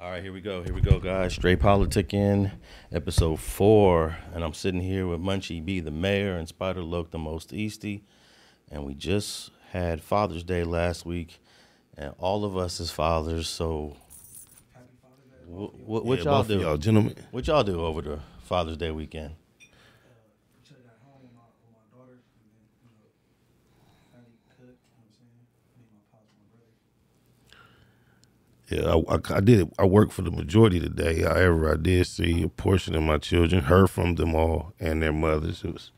All right, here we go. Here we go, guys. Straight Politicking, episode 4. And I'm sitting here with Munchie B, the mayor, and Spider Loc, the most easty. And we just had Father's Day last week. And all of us is fathers, so what y'all do? Y'all gentlemen. What y'all do over the Father's Day weekend? Yeah, I did. I worked for the majority of the day. However, I did see a portion of my children, heard from them all and their mothers. It was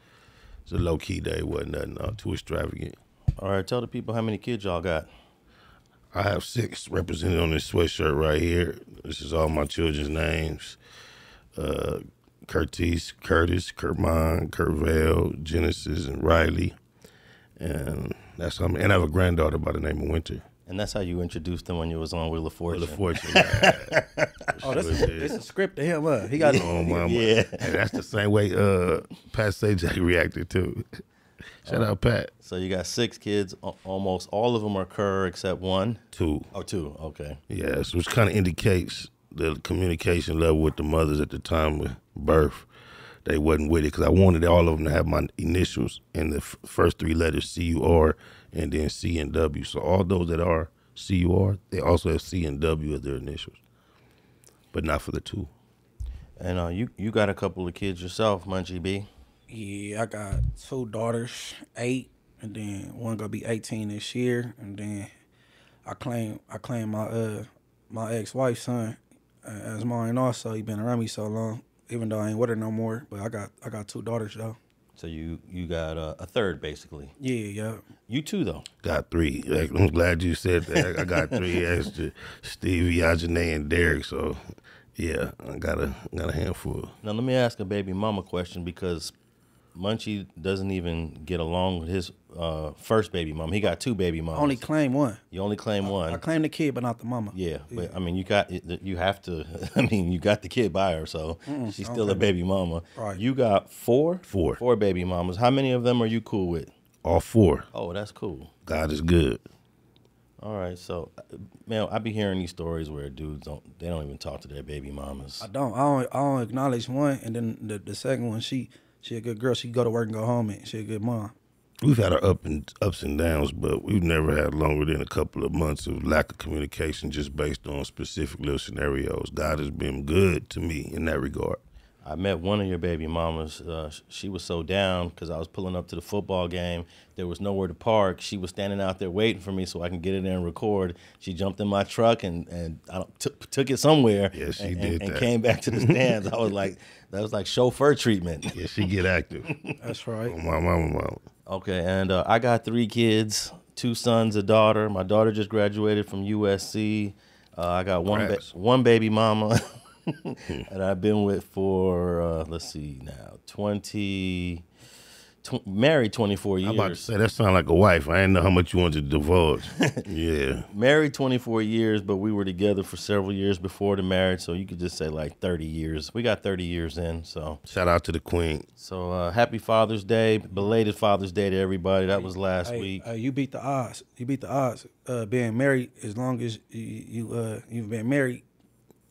a low-key day. It wasn't nothing too extravagant. All right, tell the people how many kids y'all got. I have 6 represented on this sweatshirt right here. This is all my children's names. Curtis, Kermon, Curvell, Genesis, and Riley. And that's how and I have a granddaughter by the name of Winter. And that's how you introduced him when you was on Wheel of Fortune. Wheel of Fortune. Yeah. Oh, this is a script to him, huh? He got Yeah. And that's the same way Pat Sajak reacted too. Shout out Pat. So you got 6 kids. Almost all of them are Kerr except 1. 2. Oh, 2. Okay. Yes, which kind of indicates the communication level with the mothers at the time of birth. They wasn't with it because I wanted all of them to have my initials and the first 3 letters CUR and then C and W. So all those that are CUR, they also have C and W as their initials, but not for the 2. And you got a couple of kids yourself, Munchie B. Yeah, I got 2 daughters, 8, and then one gonna be 18 this year, and then I claim my ex-wife's son as mine also. He been around me so long, even though I ain't with her no more. But I got 2 daughters though. So you got a third basically. Yeah. You too though. Got 3. I'm glad you said that. I got 3 extra: Stevie, Ajane, and Derek. So yeah, I got a handful. Now let me ask a baby mama question because Munchie doesn't even get along with his first baby mama. He got 2 baby mamas. I only claim one. You only claim one. I claim the kid, but not the mama. Yeah, but I mean, you have to. I mean, you got the kid by her, so she's still a baby mama. Right. You got 4? 4. 4 baby mamas. How many of them are you cool with? All 4. Oh, that's cool. God is good. All right, so man, I be hearing these stories where dudes don't even talk to their baby mamas. I don't acknowledge one, and then the second one, she a good girl. She go to work and go home, and she a good mom. We've had our ups and downs, but we've never had longer than a couple of months of lack of communication just based on specific little scenarios. God has been good to me in that regard. I met one of your baby mamas. She was so down because I was pulling up to the football game. There was nowhere to park. She was standing out there waiting for me so I can get in there and record. She jumped in my truck and I took it somewhere. Yeah, she did that. And came back to the stands. I was like, that was like chauffeur treatment. Yeah, she get active. That's right. Oh, my mama. Okay, and I got 3 kids, 2 sons, a daughter. My daughter just graduated from USC. I got one baby mama. And I've been with for, let's see now, married 24 years. I'm about to say, that sound like a wife. I didn't know how much you wanted to divulge. Yeah. Married 24 years, but we were together for several years before the marriage, so you could just say like 30 years. We got 30 years in, so. Shout out to the queen. So happy Father's Day, belated Father's Day to everybody. That was last week. You beat the odds. You beat the odds. Being married, as long as you've been married.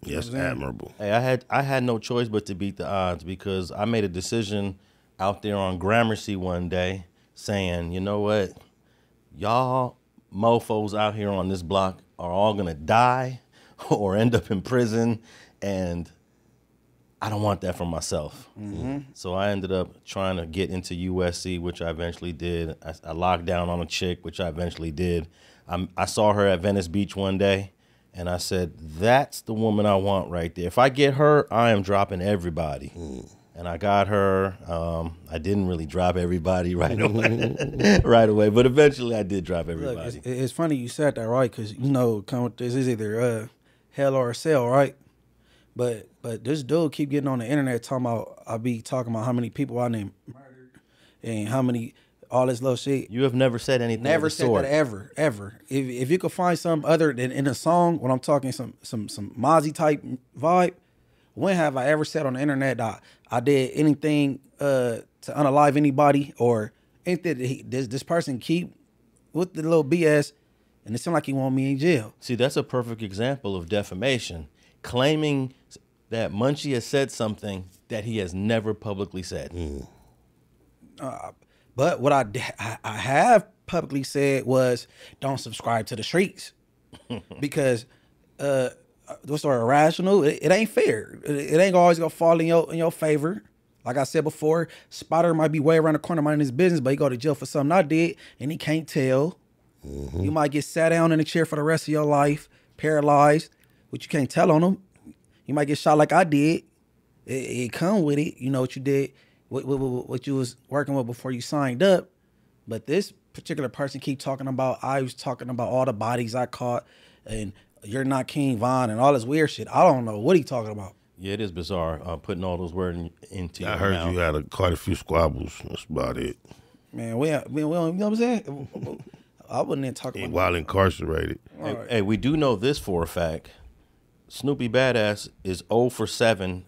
Yes, admirable. Hey, I had no choice but to beat the odds because I made a decision out there on Gramercy one day saying, you know what, y'all mofos out here on this block are all gonna die or end up in prison, and I don't want that for myself. So I ended up trying to get into USC, which I eventually did. I locked down on a chick, which I eventually did. I saw her at Venice Beach one day. And I said, that's the woman I want right there. If I get her, I am dropping everybody. And I got her. I didn't really drop everybody right away, but eventually I did drop everybody. Look, it's funny you said that, right? Because, this is either hell or hell, right? But this dude keep getting on the internet talking about, I be talking about how many people I named murdered and how many... all this little shit. You have never said anything. Never said that ever. If you could find something other than in a song, when I'm talking some Mozzie type vibe, when have I ever said on the internet that I did anything to unalive anybody or anything that this person keep with the little BS, and it seemed like he want me in jail. See, that's a perfect example of defamation. claiming that Munchie has said something that he has never publicly said. But what I have publicly said was don't subscribe to the streets because what's irrational? It ain't fair. It ain't always gonna fall in your favor. Like I said before, Spider might be way around the corner minding his business, but he go to jail for something I did, and he can't tell. You might get sat down in a chair for the rest of your life, paralyzed, which you can't tell on him. You might get shot like I did. It come with it. You know what you did, what you was working with before you signed up. But this particular person keep talking about, I was talking about all the bodies I caught, and you're not King Von and all this weird shit. I don't know what he talking about. Yeah, it is bizarre putting all those words into your I heard mouth. you had quite a few squabbles. That's about it. Man, we don't, you know what I'm saying? I wouldn't even talk about While incarcerated. Hey, we do know this for a fact. Snoopy BadAzz is 0 for 7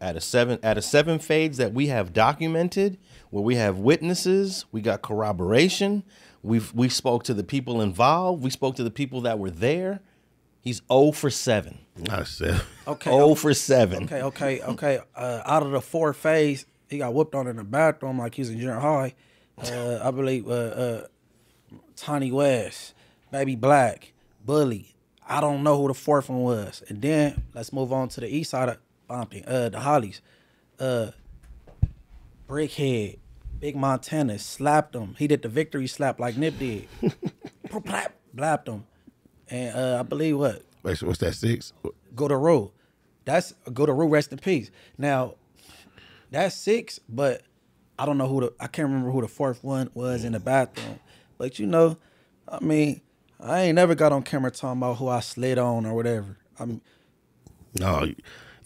out of 7 fades that we have documented, where we have witnesses, we got corroboration, we spoke to the people involved, we spoke to the people that were there. He's 0 for 7. Not 7. Okay. 0 for 7. Okay. Out of the 4 phase, he got whooped on in the bathroom like he was in junior high. I believe Tiny West, Baby Black, Bully. I don't know who the 4th one was. And then let's move on to the east side of Compton, the Hollies. Brickhead, Big Montana, slapped him. He did the victory slap like Nip did. Blapped him. And I believe what? Wait, so what's that, 6? Go to Rue. That's Go to Rue, rest in peace. Now, that's 6, but I don't know I can't remember who the 4th one was in the bathroom. But you know, I mean, I ain't never got on camera talking about who I slid on or whatever. No,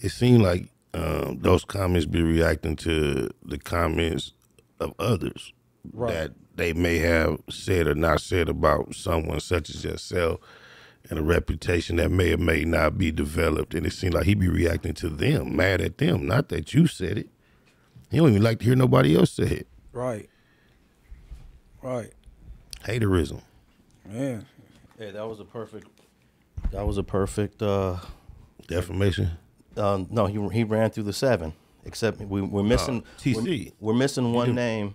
it seemed like those comments be reacting to the comments of others that they may have said or not said about someone such as yourself, and a reputation that may or may not be developed. And it seemed like he be reacting to them, mad at them, not that you said it. He don't even like to hear nobody else say it. Right. Haterism. Yeah. Hey, that was a perfect Defamation. No, he ran through the 7. Except we're missing TC. We're missing one name.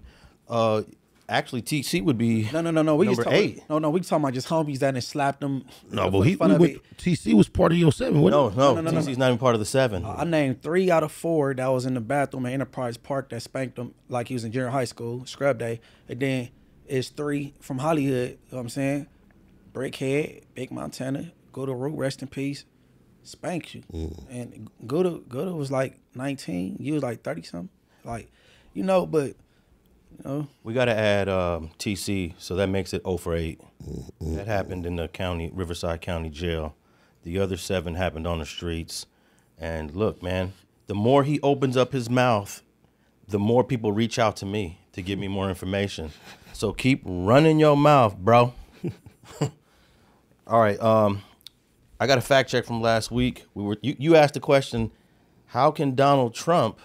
Actually, TC would be No. We number 8. No. We talking about just homies that slapped him. No, but TC was part of your 7, wasn't No, TC's not even part of the 7. I named 3 out of 4 that was in the bathroom at Enterprise Park that spanked him like he was in junior high school, scrub day. And then it's 3 from Hollywood, you know what I'm saying? Brickhead, Big Montana, Go to Rue, rest in peace, spanked you. And Guda was like 19, you was like 30-something. Like, you know, but, you know. We got to add TC, so that makes it 0 for 8. That happened in the Riverside County Jail. The other 7 happened on the streets. And look, man, the more he opens up his mouth, the more people reach out to me to give me more information. So keep running your mouth, bro. All right, I got a fact check from last week. You asked the question, how can Donald Trump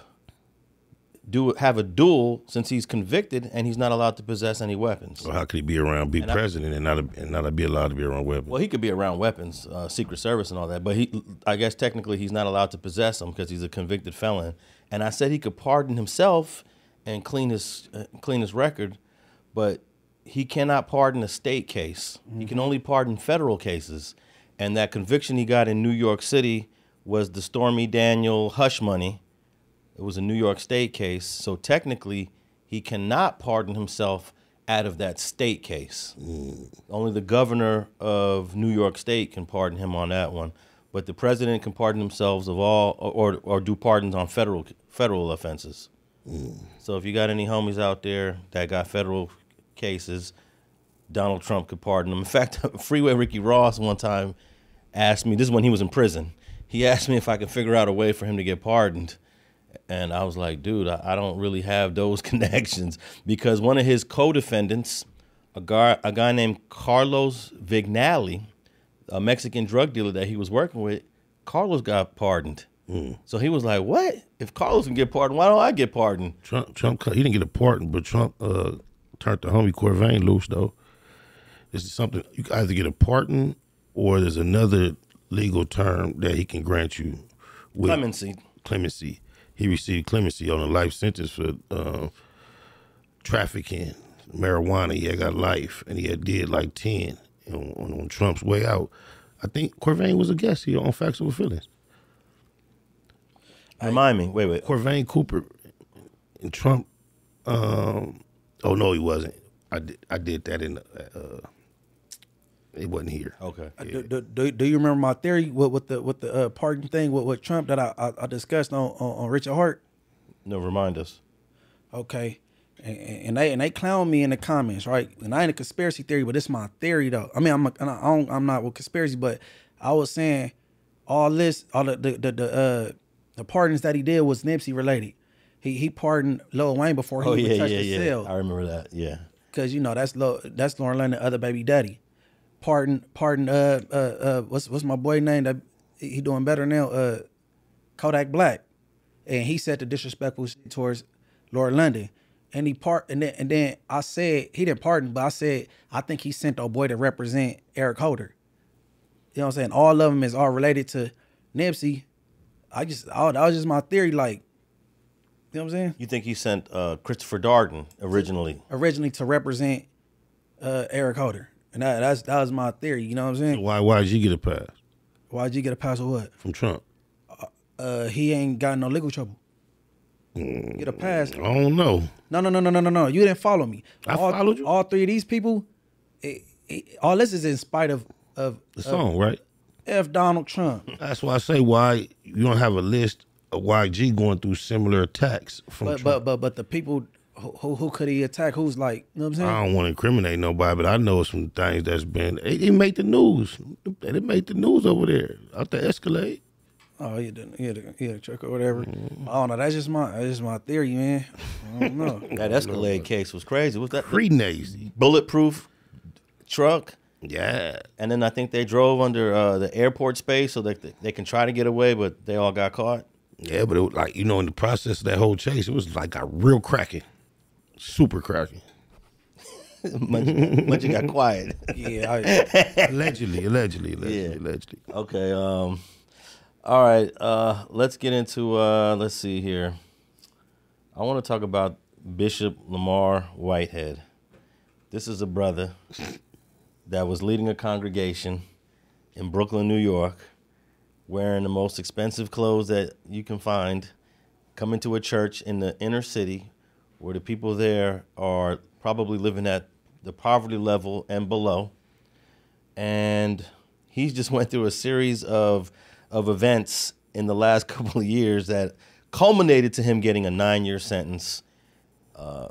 have a duel since he's convicted and he's not allowed to possess any weapons? Or how could he be president and not be allowed to be around weapons? Well, he could be around weapons, Secret Service and all that, but I guess technically he's not allowed to possess them because he's a convicted felon. And I said he could pardon himself and clean his record, but he cannot pardon a state case. He can only pardon federal cases. And that conviction he got in New York City was the Stormy Daniels hush money. It was a New York State case. So technically, he cannot pardon himself out of that state case. Only the governor of New York State can pardon him on that one. But the president can pardon themselves of all or do pardons on federal offenses. So if you got any homies out there that got federal cases, Donald Trump could pardon them. In fact, Freeway Ricky Ross one time asked me, this is when he was in prison, he asked me if I could figure out a way for him to get pardoned. And I was like, dude, I don't really have those connections, because one of his co-defendants, a guy named Carlos Vignali, a Mexican drug dealer that he was working with, Carlos got pardoned. So he was like, what? If Carlos can get pardoned, why don't I get pardoned? Trump, he didn't get a pardon, but Trump turned the homie Corvain loose, though. This is something, you can either get a pardon or there's another legal term that he can grant you with clemency. He received clemency on a life sentence for trafficking marijuana. He had got life, and he had did like 10 on Trump's way out. I think Corvain was a guest here on Facts Over Feelings. Remind me. Wait. Corvain Cooper and Trump. Oh no, he wasn't. I did that in. It wasn't here. Okay. Yeah. Do you remember my theory with the pardon thing with Trump that I discussed on Richard Hart? No, remind us. Okay. And they clown me in the comments, right? And I ain't a conspiracy theory, but it's my theory though. I mean, I'm not with conspiracy, but I was saying all the pardons that he did was Nipsey related. He pardoned Lil Wayne before he even touched the cell. I remember that. Yeah. Because you know that's Lauren London, other baby daddy. Pardon. What's my boy name that he doing better now? Kodak Black, and he said the disrespectful shit towards Lauren London. And and then I said he didn't pardon, but I said I think he sent a boy to represent Eric Holder. You know what I'm saying? All of them is all related to Nipsey. That was just my theory. Like, you know what I'm saying? You think he sent Christopher Darden originally? Originally to represent Eric Holder, and that was my theory. You know what I'm saying? Why did you get a pass? Why did you get a pass with what? From Trump. He ain't got no legal trouble. Get a pass. I don't know. No. You didn't follow me. I followed you. All three of these people, all this is in spite of the song, right? F. Donald Trump. That's why I say why you don't have a list of YG going through similar attacks from Trump. But the people who could he attack? Who's like, you know what I'm saying? I don't want to incriminate nobody, but I know some things that's been. It made the news. It made the news over there out the Escalade. Oh, he had a truck or whatever. I don't know. That's just my theory, man. I don't know. That Escalade case was crazy. Was that crazy? Bulletproof truck? Yeah. And then I think they drove under the airport space so that they can try to get away, but they all got caught. Yeah, but it was like, in the process of that whole chase, it was like a real cracking, super cracking. Munchie got quiet. Yeah. Allegedly. Okay. All right, let's get into, let's see here. I want to talk about Bishop Lamar Whitehead. This is a brother that was leading a congregation in Brooklyn, New York, wearing the most expensive clothes that you can find, coming to a church in the inner city where the people there are probably living at the poverty level and below. And he just went through a series of events in the last couple of years that culminated to him getting a 9-year sentence,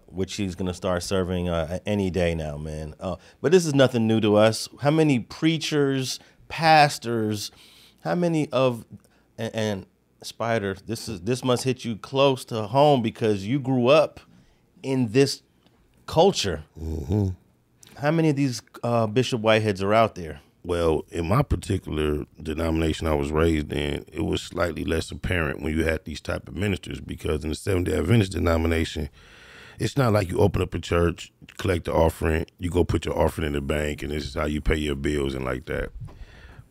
which he's going to start serving any day now, man. But this is nothing new to us. How many preachers, pastors, how many of, and Spider, this must hit you close to home because you grew up in this culture. Mm-hmm. How many of these Bishop Whiteheads are out there? Well, in my particular denomination I was raised in, it was slightly less apparent when you had these type of ministers, because in the Seventh-day Adventist denomination, it's not like you open up a church, collect the offering, you go put your offering in the bank, and this is how you pay your bills and like that.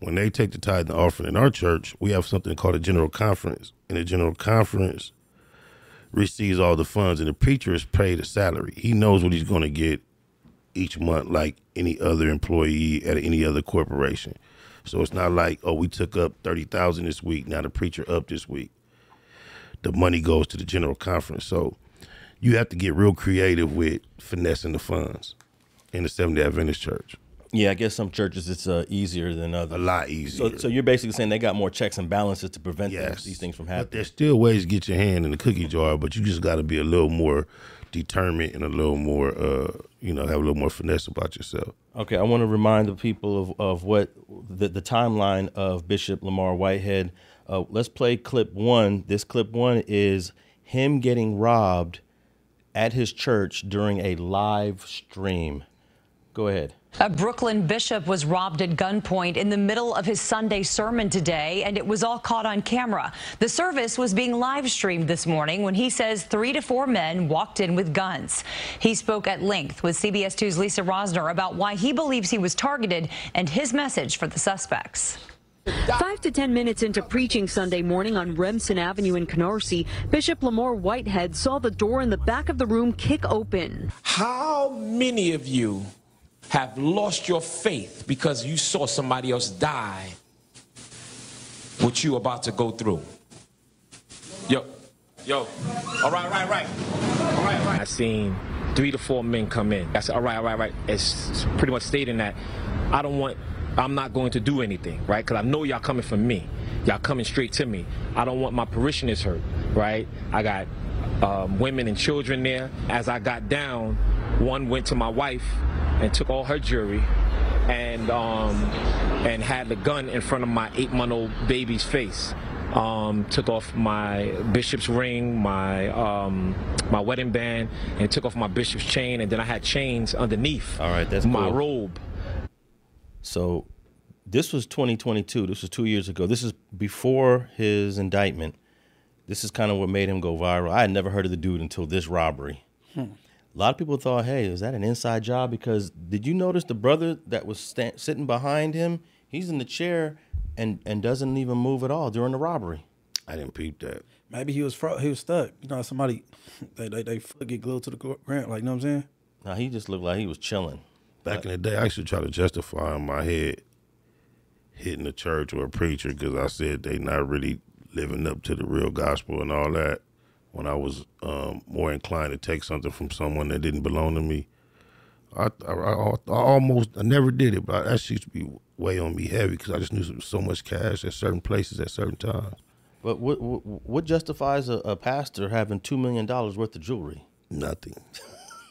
When they take the tithe and offering in our church, we have something called a general conference, and the general conference receives all the funds, and the preacher is paid a salary. He knows what he's going to get each month like any other employee at any other corporation. So it's not like, oh, we took up $30,000 this week, now the preacher up this week. The money goes to the general conference. So you have to get real creative with finessing the funds in the Seventh-day Adventist church. Yeah, I guess some churches it's easier than others. A lot easier. So you're basically saying they got more checks and balances to prevent these things from happening. But there's still ways to get your hand in the cookie jar, but you just got to be a little more determined and a little more, have a little more finesse about yourself. Okay, I want to remind the people of what the timeline of Bishop Lamar Whitehead. Let's play clip 1. This clip 1 is him getting robbed at his church during a live stream. Go ahead. A Brooklyn bishop was robbed at gunpoint in the middle of his Sunday sermon today, and it was all caught on camera. The service was being live streamed this morning when he says 3 to 4 men walked in with guns. He spoke at length with CBS 2's Lisa Rosner about why he believes he was targeted and his message for the suspects. 5 to 10 minutes into preaching Sunday morning on Remsen Avenue in Canarsie, Bishop Lamar Whitehead saw the door in the back of the room kick open. How many of you have lost your faith because you saw somebody else die what you about to go through? Yo, all right. I seen 3 to 4 men come in. I said, all right. It's pretty much stating that I'm not going to do anything, right? Because I know y'all coming for me. Y'all coming straight to me. I don't want my parishioners hurt, right? I got women and children there. As I got down, one went to my wife and took all her jewelry and had the gun in front of my 8-month-old baby's face. Took off my bishop's ring, my wedding band, and took off my bishop's chain, and then I had chains underneath my robe. So this was 2022. This was 2 years ago. This is before his indictment. This is kind of what made him go viral. I had never heard of the dude until this robbery. A lot of people thought, hey, is that an inside job? Because did you notice the brother that was sitting behind him? He's in the chair and doesn't even move at all during the robbery. I didn't peep that. Maybe he was stuck. You know, somebody, they foot get glued to the ground, like, you know what I'm saying? No, he just looked like he was chilling. Back in the day, I used to try to justify in my head hitting a church or a preacher because I said they not really living up to the real gospel and all that. When I was more inclined to take something from someone that didn't belong to me, I never did it, but that used to be way on me heavy because I just knew there was so much cash at certain places at certain times. But what justifies a pastor having $2 million worth of jewelry? Nothing.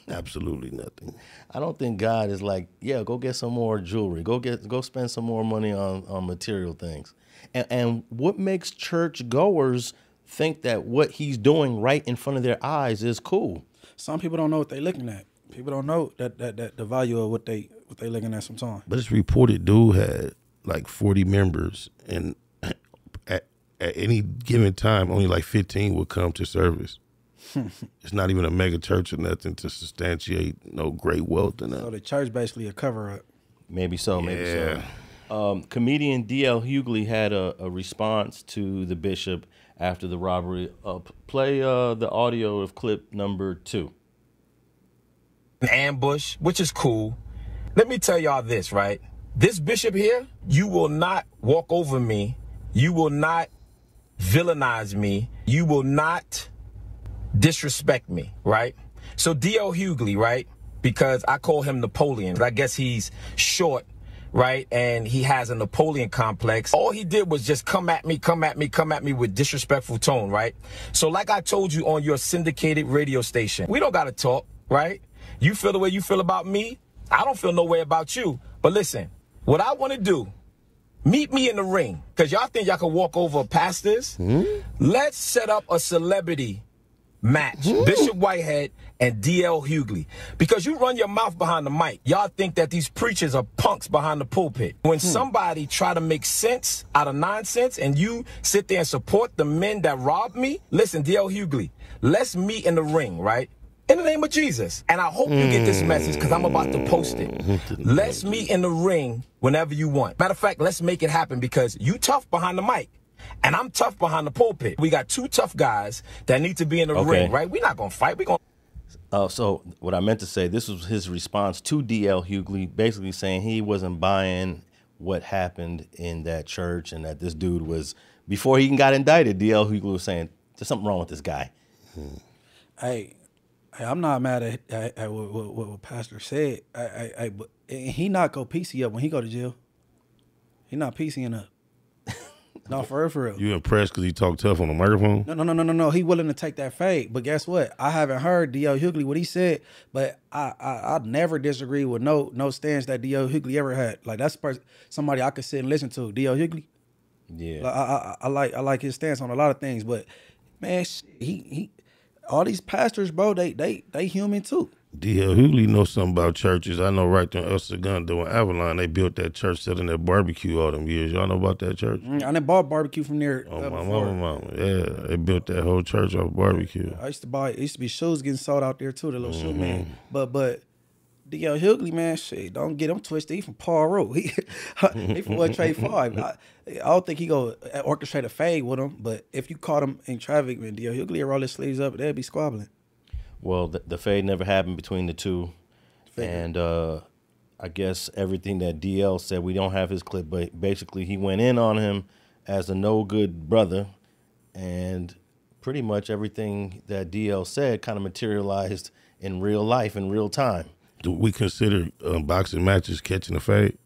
Absolutely nothing. I don't think God is like, yeah, go get some more jewelry. Go spend some more money on material things. And what makes church goers think that what he's doing right in front of their eyes is cool? Some people don't know what they're looking at. People don't know that the value of what they looking at sometimes. But it's reported dude had like 40 members, and at any given time, only like 15 would come to service. It's not even a mega church or nothing to substantiate no great wealth in that. So the church basically a cover up. Maybe so. Comedian D.L. Hughley had a response to the bishop after the robbery. Play the audio of clip number 2. An ambush, which is cool. Let me tell y'all this, right? This bishop here, you will not walk over me. You will not villainize me. You will not disrespect me, right? So D.L. Hughley, right? Because I call him Napoleon. I guess he's short, right? And he has a Napoleon complex. All he did was just come at me with disrespectful tone, right? So like I told you on your syndicated radio station, we don't got to talk, right? You feel the way you feel about me. I don't feel no way about you. But listen, what I want to do, meet me in the ring. Because y'all think y'all can walk over pastors. Let's set up a celebrity match. Bishop Whitehead and D.L. Hughley. Because you run your mouth behind the mic. Y'all think that these preachers are punks behind the pulpit. When somebody try to make sense out of nonsense and you sit there and support the men that robbed me, listen, D.L. Hughley, let's meet in the ring, right? In the name of Jesus. And I hope you get this message because I'm about to post it. Let's meet in the ring whenever you want. Matter of fact, let's make it happen because you tough behind the mic. And I'm tough behind the pulpit. We got 2 tough guys that need to be in the ring, right? We're not going to fight. We're going to... So what I meant to say, this was his response to D.L. Hughley, basically saying he wasn't buying what happened in that church and that this dude was, before he even got indicted, D.L. Hughley was saying, there's something wrong with this guy. Hey, I'm not mad at what Pastor said. But he not go PC up when he go to jail. He not PCing up. No, for real. You impressed because he talked tough on the microphone? No. He willing to take that fade. But guess what? I haven't heard D.L. Hughley what he said, but I never disagree with no stance that D.L. Hughley ever had. Like that's somebody I could sit and listen to. D.L. Hughley. Yeah. Like, I like his stance on a lot of things, but man, he all these pastors, bro, they human too. D.L. Hughley knows something about churches. I know right there in El Segundo in Avalon, they built that church selling that barbecue all them years. Y'all know about that church? I done bought barbecue from there. Oh, my mama. Yeah, they built that whole church off barbecue. I used to be shoes getting sold out there too, the little shoe man. But D.L. Hughley, man, shit, don't get him twisted. He from Paul Road. He from what Trade 5. I don't think he go orchestrate a fade with him, but if you caught him in traffic, man, D.L. Hughley would roll his sleeves up, they'd be squabbling. Well, the fade never happened between the two. And I guess everything that DL said, we don't have his clip, but basically he went in on him as a no good brother, and pretty much everything that DL said kind of materialized in real life, in real time. Do we consider boxing matches catching a fade?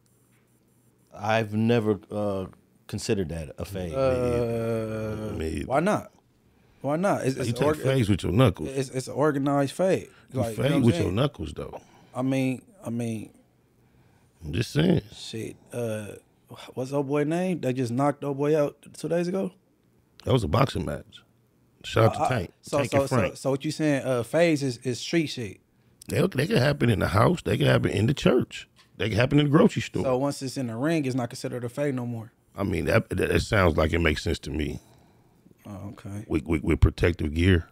I've never considered that a fade. Why not? Why not? You take fades with your knuckles. It's an organized fade. You fade with your knuckles, though. I mean, I'm just saying. Shit. What's old boy name? They just knocked old boy out 2 days ago. That was a boxing match. Shout out to Tank. Tank and Frank. So what you saying? Fades is street shit. They can happen in the house. They can happen in the church. They can happen in the grocery store. So once it's in the ring, it's not considered a fade no more. I mean, that sounds like it makes sense to me. Oh, okay. With protective gear.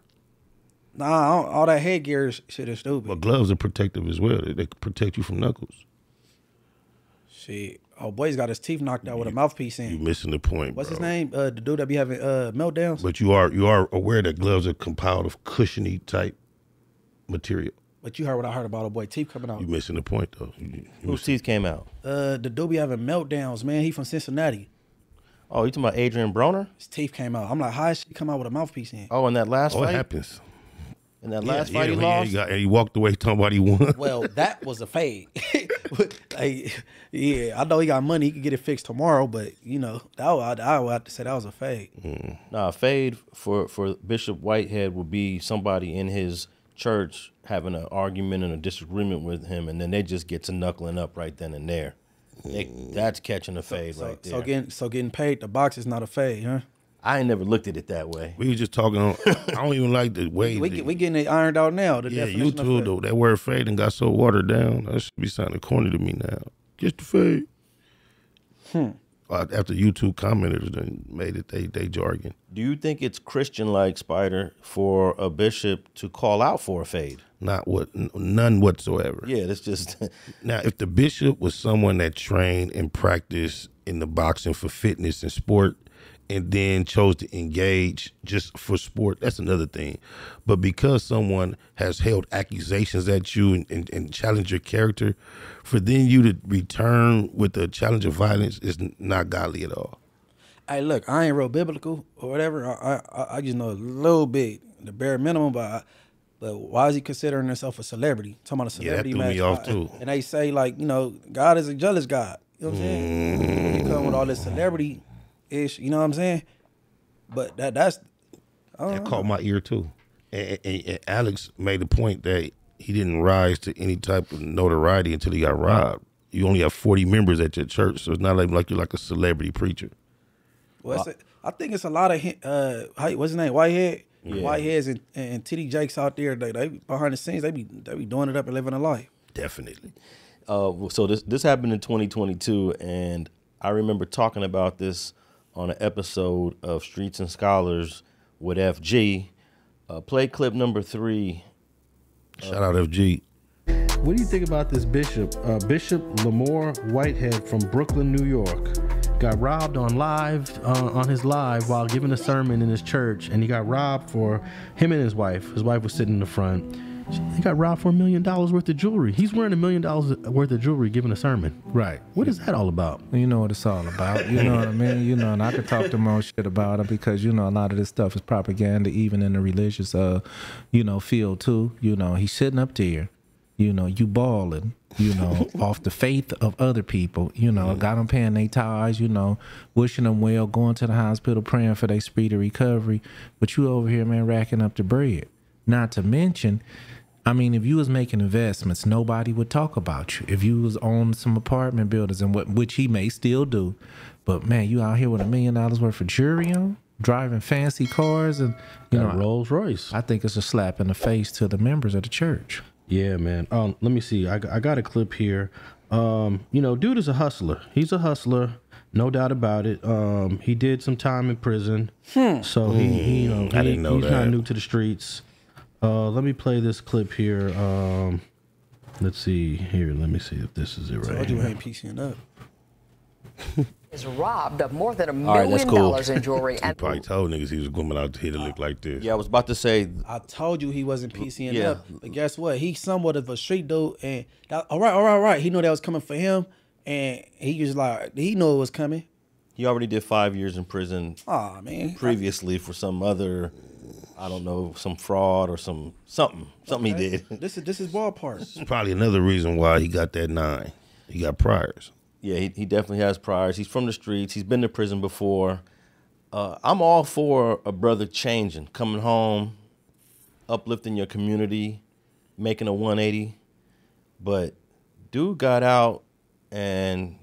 Nah, all that headgear shit is stupid. But gloves are protective as well. They protect you from knuckles. Shit. Oh, boy's got his teeth knocked out with a mouthpiece in. You missing the point, What's bro. his name? The dude that be having meltdowns? But you are aware that gloves are compiled of cushiony type material. But you heard what I heard about old boy teeth coming out. You missing the point, though. Whose teeth came out? The dude be having meltdowns, man. He from Cincinnati. Oh, you talking about Adrian Broner? His teeth came out. I'm like, how did she come out with a mouthpiece in? Oh, in that last fight? What happens? In that last fight he lost? And he walked away talking about he won. Well, that was a fade. Yeah, I know he got money. He could get it fixed tomorrow, but, you know, I would have to say that was a fade. Nah, a fade for Bishop Whitehead would be somebody in his church having an argument and a disagreement with him, and then they just get to knuckling up right then and there. That's catching a fade right there. So getting paid the box is not a fade, huh? I ain't never looked at it that way. We were just talking on, I don't even like the way. We getting it ironed out now. Yeah, you too, though. That word fade and got so watered down. That should be sounding corny to me now. Just the fade. After YouTube commenters then made it they jargon. Do you think it's Christian-like, Spider, for a bishop to call out for a fade? None whatsoever. Yeah, that's just... Now, if the bishop was someone that trained and practiced in the boxing for fitness and sport, and then chose to engage just for sport, that's another thing. But because someone has held accusations at you and challenged your character, for then you to return with a challenge of violence is not godly at all. Hey, look, I ain't real biblical or whatever. I just know a little bit, the bare minimum, but why is he considering himself a celebrity? Talking about a celebrity match. Yeah, that threw me off too. And they say, like, you know, God is a jealous God. You know what I'm saying? You come with all this celebrity ish, you know what I'm saying? But that caught my ear too. And Alex made the point that he didn't rise to any type of notoriety until he got robbed. You only have 40 members at your church, so it's not like you're like a celebrity preacher. Well, I think it's a lot of what's his name, Whitehead. Yeah. Whiteheads and Titty Jakes out there. They behind the scenes. They be doing it up and living a life. Definitely. So this happened in 2022, and I remember talking about this on an episode of Streets and Scholars with FG. Play clip number 3. Shout out FG. What do you think about this bishop? Bishop Lamar Whitehead from Brooklyn, New York, got robbed on his live while giving a sermon in his church, and he got robbed for him and his wife. His wife was sitting in the front. He got robbed for $1 million worth of jewelry. He's wearing $1 million worth of jewelry giving a sermon. Right. What is that all about? You know what it's all about. You know what I mean? You know, and I could talk to more shit about it because, you know, a lot of this stuff is propaganda, even in the religious, field too. You know, he's sitting up there, you know, you balling, you know, off the faith of other people, you know, got them paying their tithes, you know, wishing them well, going to the hospital, praying for their speedy recovery. But you over here, man, racking up the bread. Not to mention, I mean, if you was making investments, nobody would talk about you. If you was on some apartment buildings, and which he may still do, but man, you out here with $1 million worth of jewelry on, driving fancy cars, and you know, Rolls Royce. I think it's a slap in the face to the members of the church. Yeah, man. Let me see. I got a clip here. You know, dude is a hustler. He's a hustler, no doubt about it. He did some time in prison, so he I didn't know he's that. not new to the streets. Let me play this clip here. Let's see here. Let me see if this is it right. Told you ain't piecing up. Is robbed of more than $1 All right, that's million cool. in jewelry. He probably told niggas he was coming out here to look like this. Yeah, I was about to say. I told you he wasn't PCing Yeah. up. But guess what? He's somewhat of a street dude, and that, all right. He knew that was coming for him, and he was like, he knew it was coming. He already did 5 years in prison. Aw, man. Previously for some other, I don't know, some fraud or something he did. This is ballpark. It's probably another reason why he got that 9. He got priors. Yeah, he definitely has priors. He's from the streets. He's been to prison before. I'm all for a brother changing, coming home, uplifting your community, making a 180. But dude got out and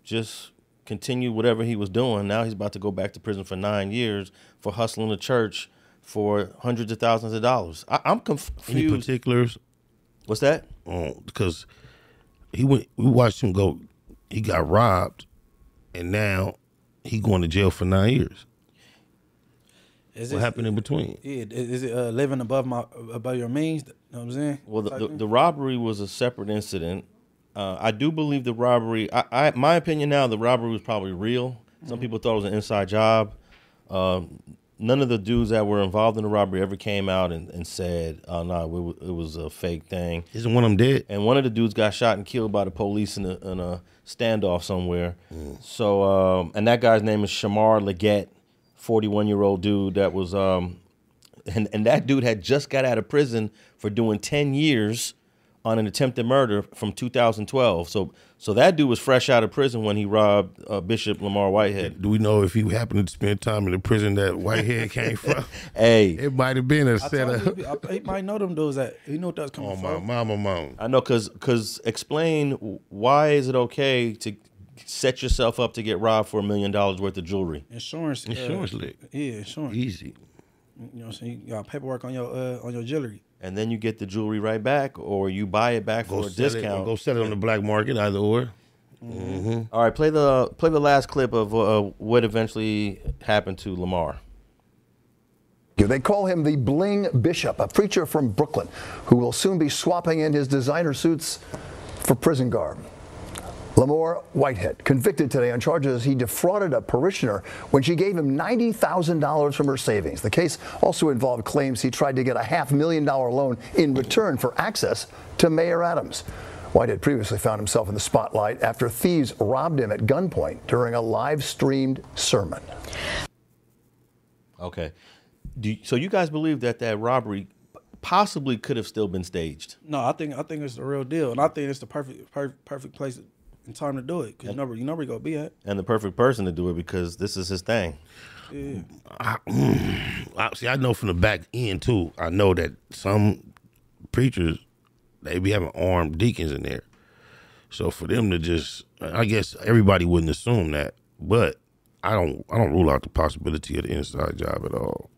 just continued whatever he was doing. Now he's about to go back to prison for 9 years for hustling the church for hundreds of thousands of dollars. I'm confused. Any particulars? What's that? Because we watched him go. He got robbed, and now he going to jail for 9 years. What happened in between? Yeah, is it living above your means? You know what I'm saying? Well, the robbery was a separate incident. I do believe the robbery. My opinion now, the robbery was probably real. Some people thought it was an inside job. None of the dudes that were involved in the robbery ever came out and said, "Oh no, it was a fake thing." Isn't one of them dead? And one of the dudes got shot and killed by the police in a standoff somewhere. So, and that guy's name is Shamar Leggett, 41-year-old dude that was, and that dude had just got out of prison for doing 10 years on an attempted murder from 2012. So that dude was fresh out of prison when he robbed Bishop Lamar Whitehead. Do we know if he happened to spend time in the prison that Whitehead came from? Hey, it might have been a setup. He might know them dudes that he know what that's coming from. My mama. I know, cause explain why is it okay to set yourself up to get robbed for $1 million worth of jewelry? Insurance lick. Yeah, insurance. Easy. You know what I'm saying? You got paperwork on your jewelry. And then you get the jewelry right back, or you buy it back for a discount. Go sell it on the black market, either or. Mm-hmm. All right, play the last clip of what eventually happened to Lamar. They call him the Bling Bishop, a preacher from Brooklyn, who will soon be swapping in his designer suits for prison garb. Lamar Whitehead, convicted today on charges he defrauded a parishioner when she gave him $90,000 from her savings. The case also involved claims he tried to get a $500,000 loan in return for access to Mayor Adams. Whitehead previously found himself in the spotlight after thieves robbed him at gunpoint during a live-streamed sermon. Okay. So you guys believe that robbery possibly could have still been staged? No, I think it's the real deal, and I think it's the perfect place and time to do it, because you know where you're going to be at. And the perfect person to do it, because this is his thing. Yeah. I know from the back end, too, I know that some preachers, they be having armed deacons in there. So for them to just, I guess everybody wouldn't assume that, but I don't rule out the possibility of the inside job at all.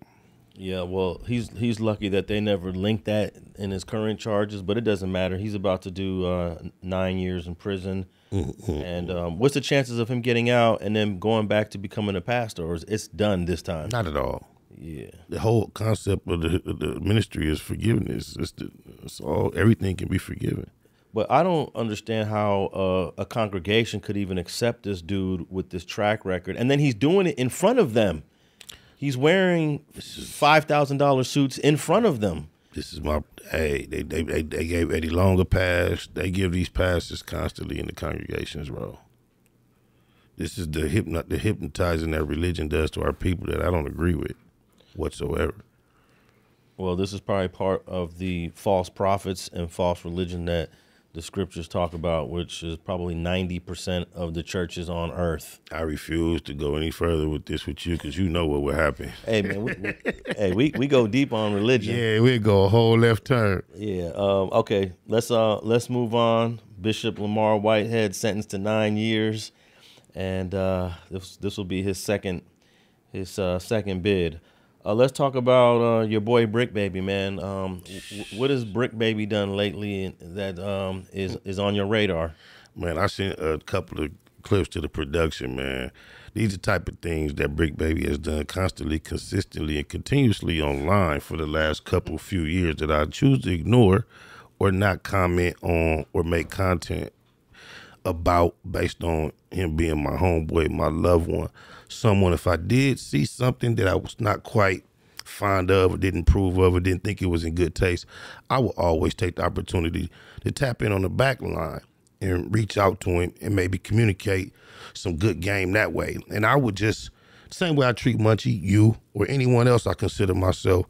Yeah, well, he's lucky that they never linked that in his current charges, but it doesn't matter. He's about to do 9 years in prison. And what's the chances of him getting out and then going back to becoming a pastor, or is it's done this time? Not at all. Yeah. The whole concept of the ministry is forgiveness. It's all, everything can be forgiven. But I don't understand how a congregation could even accept this dude with this track record, and then he's doing it in front of them. He's wearing $5,000 suits in front of them. This is they gave Eddie Long a pass. They give these passes constantly in the congregations, bro. This is the hypnotizing that religion does to our people that I don't agree with whatsoever. Well, this is probably part of the false prophets and false religion that the scriptures talk about, which is probably 90% of the churches on earth. I refuse to go any further with this with you, because you know what will happen. Hey, man, we go deep on religion. Yeah, we go a whole left turn. Yeah. Okay. Let's move on. Bishop Lamar Whitehead sentenced to 9 years, and this will be his second bid. Let's talk about your boy Bricc Baby, man. What has Bricc Baby done lately that is on your radar? Man, I sent a couple of clips to the production, man. These are the type of things that Bricc Baby has done constantly, consistently, and continuously online for the last few years that I choose to ignore or not comment on or make content about based on him being my homeboy, my loved one, someone. If I did see something that I was not quite fond of or didn't approve of or didn't think it was in good taste, I will always take the opportunity to tap in on the back line and reach out to him and maybe communicate some good game that way. And I would just, same way I treat Munchie, you, or anyone else I consider myself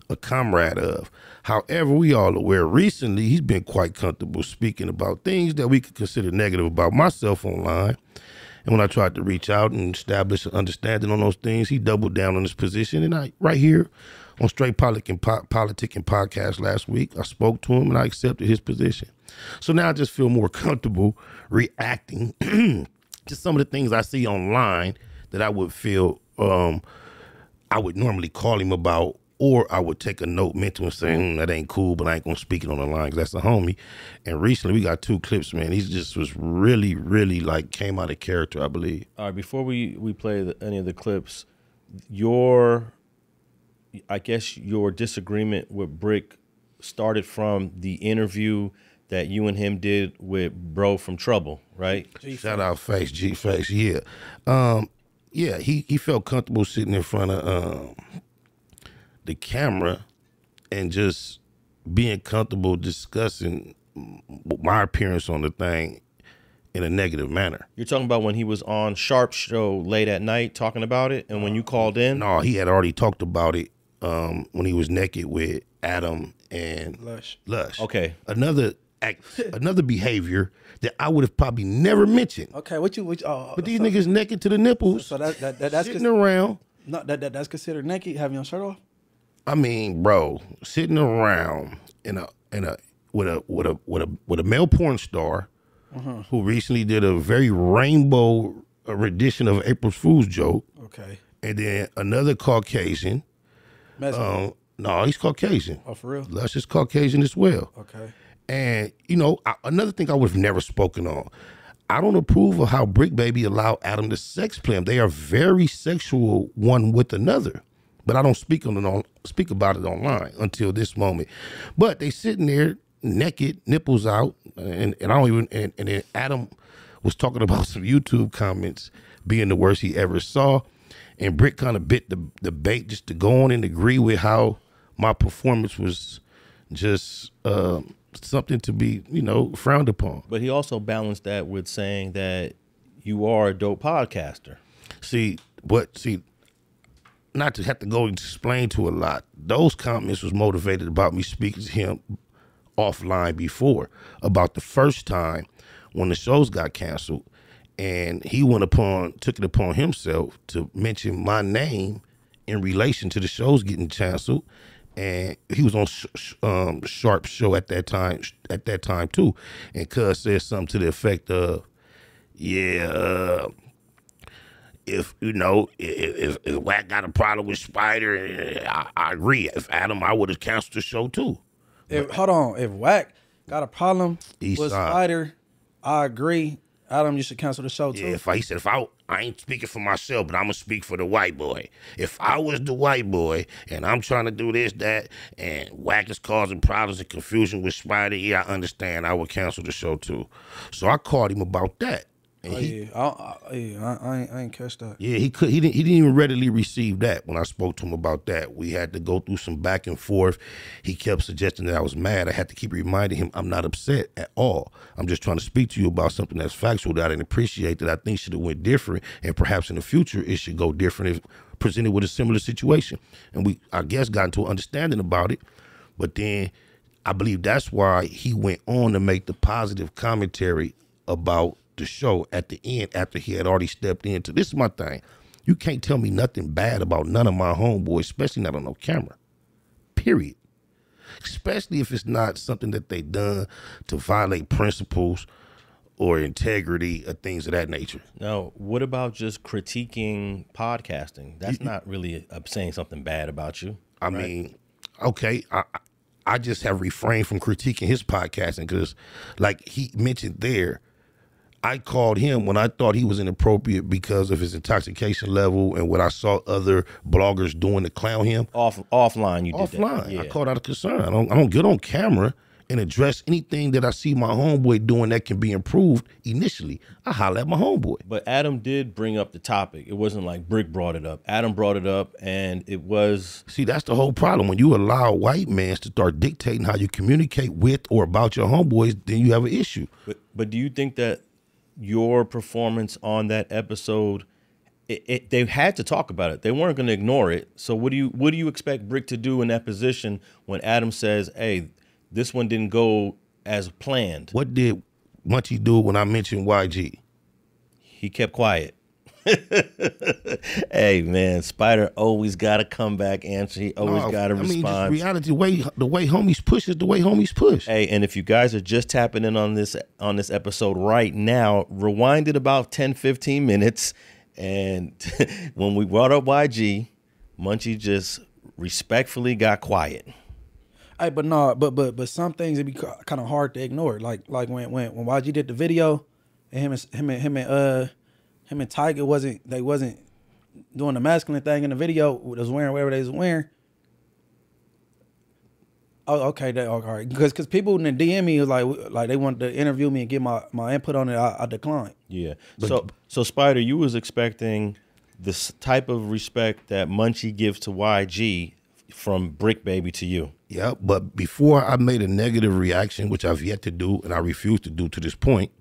a comrade of. However, we all aware recently he's been quite comfortable speaking about things that we could consider negative about myself online. And when I tried to reach out and establish an understanding on those things, he doubled down on his position. And I, right here on Straight Politicking Podcast last week, I spoke to him and I accepted his position. So now I just feel more comfortable reacting to some of the things I see online that I would feel I would normally call him about, or I would take a note mental and say, that ain't cool, but I ain't gonna speak it on the line because that's a homie. And recently we got 2 clips, man. He just was really, really like came out of character, I believe. All right, before we play any of the clips, I guess your disagreement with Bricc started from the interview that you and him did with Bro from Trouble, right? Shout out Face, G Face, yeah. Yeah, he felt comfortable sitting in front of the camera and just being comfortable discussing my appearance on the thing in a negative manner. You're talking about when he was on Sharp's show late at night talking about it, and when you called in? No, he had already talked about it when he was naked with Adam and Lush. Okay. Another behavior that I would have probably never mentioned. Okay, but these niggas naked to the nipples, so that's sitting around. No, that's considered naked, having your shirt off. I mean, bro, sitting around with a male porn star who recently did a very rainbow rendition of April Fool's joke. Okay. And then another Caucasian. No, he's Caucasian. Oh, for real? Lush is Caucasian as well. Okay. And, another thing I would have never spoken on, I don't approve of how Bricc Baby allowed Adam to sex play him. They are very sexual one with another. But I don't speak about it online until this moment. But they sitting there naked, nipples out, and I don't even, and then Adam was talking about some YouTube comments being the worst he ever saw. And Bricc kind of bit the bait just to go on and agree with how my performance was just something to be, frowned upon. But he also balanced that with saying that you are a dope podcaster. Not to have to go and explain to a lot, those comments was motivated about me speaking to him offline before about the first time when the shows got canceled, and he took it upon himself to mention my name in relation to the shows getting canceled. And he was on Sharp's show at that time too, and Cuz said something to the effect of, if Wack got a problem with Spider, I agree. If Adam, I would have canceled the show too. If Wack got a problem with Spider, I agree. Adam, you should cancel the show too. Yeah, if I ain't speaking for myself, but I'm gonna speak for the white boy. If I was the white boy and I'm trying to do this, that, and Wack is causing problems and confusion with Spider, I understand. I would cancel the show too. So I called him about that. And I ain't catch that. Yeah, he didn't even readily receive that when I spoke to him about that. We had to go through some back and forth. He kept suggesting that I was mad. I had to keep reminding him I'm not upset at all. I'm just trying to speak to you about something that's factual that I didn't appreciate, that I think should have went different, and perhaps in the future it should go different if presented with a similar situation. And we, I guess, got into an understanding about it. But then I believe that's why he went on to make the positive commentary about the show at the end after he had already stepped into. This is my thing. You can't tell me nothing bad about none of my homeboys, especially not on no camera. Period. Especially if it's not something that they done to violate principles or integrity or things of that nature. Now, what about just critiquing podcasting? That's not really saying something bad about you. I mean, okay, I just have refrained from critiquing his podcasting because, like he mentioned there, I called him when I thought he was inappropriate because of his intoxication level and what I saw other bloggers doing to clown him. Offline, you did that. Offline, yeah. I called out of concern. I don't get on camera and address anything that I see my homeboy doing that can be improved initially, I holler at my homeboy. But Adam did bring up the topic. It wasn't like Bricc brought it up. Adam brought it up, and it was... See, that's the whole problem. When you allow white men to start dictating how you communicate with or about your homeboys, then you have an issue. But do you think that your performance on that episode, they had to talk about it. They weren't going to ignore it. So what do you expect Bricc to do in that position when Adam says, hey, this one didn't go as planned? What did Munchie do when I mentioned YG? He kept quiet. Hey, man, Spider always got to come back answer. He always got to respond. Just reality, the way homies push is the way homies push. Hey, and if you guys are just tapping in on this episode right now, rewind it about 10, 15 minutes. And when we brought up YG, Munchie just respectfully got quiet. Hey, but no, but some things it be kind of hard to ignore. Like when YG did the video, and him and Tiger wasn't doing the masculine thing in the video. Was wearing whatever they was wearing. Oh, okay, all right. Because people in the DM me was like they wanted to interview me and get my input on it. I declined. Yeah. So Spider, you was expecting this type of respect that Munchie gives to YG from Bricc Baby to you. Yeah, but before I made a negative reaction, which I've yet to do and I refuse to do to this point,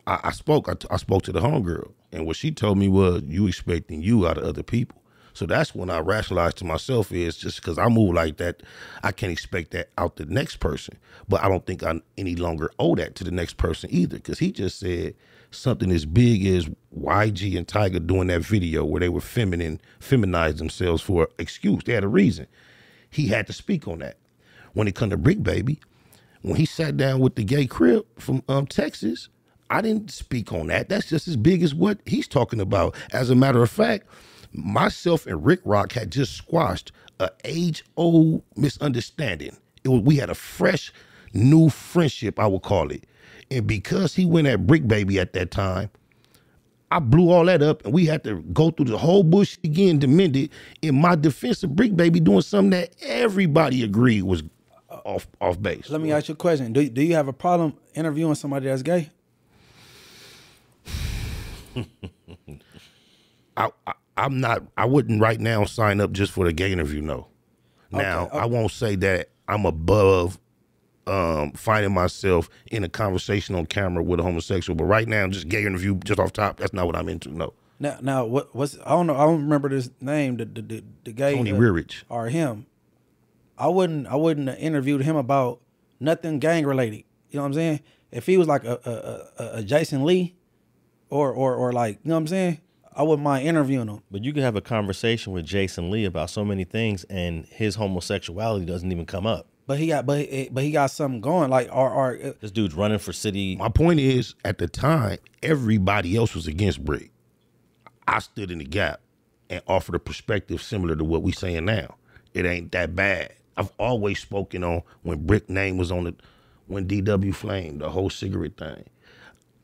I spoke to the homegirl, and what she told me was, you expecting you out of other people. So that's when I rationalized to myself is just because I move like that, I can't expect that out the next person. But I don't think I any longer owe that to the next person either, because he just said something as big as YG and Tiger doing that video where they were feminized themselves for an excuse. They had a reason. He had to speak on that. When it come to Bricc Baby, when he sat down with the gay crib from Texas, I didn't speak on that. That's just as big as what he's talking about. As a matter of fact, myself and Rick Rock had just squashed an age-old misunderstanding. We had a fresh, new friendship, I would call it. And because he went at Bricc Baby at that time, I blew all that up, and we had to go through the whole bush again to mend it. In my defense of Bricc Baby doing something that everybody agreed was off base. Let me ask you a question. Do you have a problem interviewing somebody that's gay? I wouldn't right now sign up just for the gay interview, no. Now, okay. I won't say that I'm above finding myself in a conversation on camera with a homosexual, but right now, just gay interview, just off top, that's not what I'm into, no. Now what's I don't know, I don't remember this name, the gay Tony Rearage. Or him. I wouldn't have interviewed him about nothing gang related. You know what I'm saying? If he was like a Jason Lee or like, you know what I'm saying? I wouldn't mind interviewing him. But you can have a conversation with Jason Lee about so many things, and his homosexuality doesn't even come up. But he got something going. Like, this dude's running for city. My point is, at the time, everybody else was against Bricc. I stood in the gap and offered a perspective similar to what we saying now. It ain't that bad. I've always spoken on when Bricc name was on it, when DW Flame, the whole cigarette thing.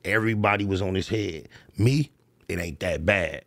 Everybody was on his head. Me, it ain't that bad.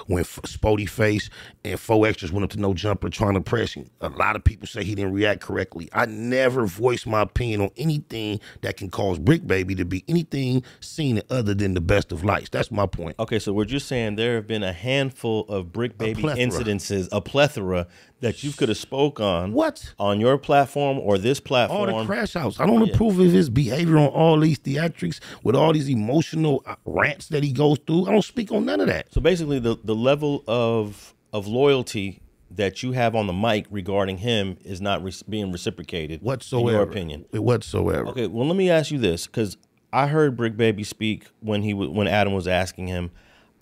When Spody Face and 4 Extras went up to No Jumper trying to press him, a lot of people say he didn't react correctly. I never voiced my opinion on anything that can cause Bricc Baby to be anything seen other than the best of lights. That's my point. Okay, so we're just saying there have been a handful of Bricc Baby incidences, a plethora that you could have spoke on. What? On your platform or this platform. All the crash outs. I don't approve of his behavior on all these theatrics with all these emotional rants that he goes through. I don't speak on none of that. So basically the level of loyalty that you have on the mic regarding him is not being reciprocated whatsoever. In your opinion. Whatsoever. Okay, well, let me ask you this, because I heard Bricc Baby speak when Adam was asking him.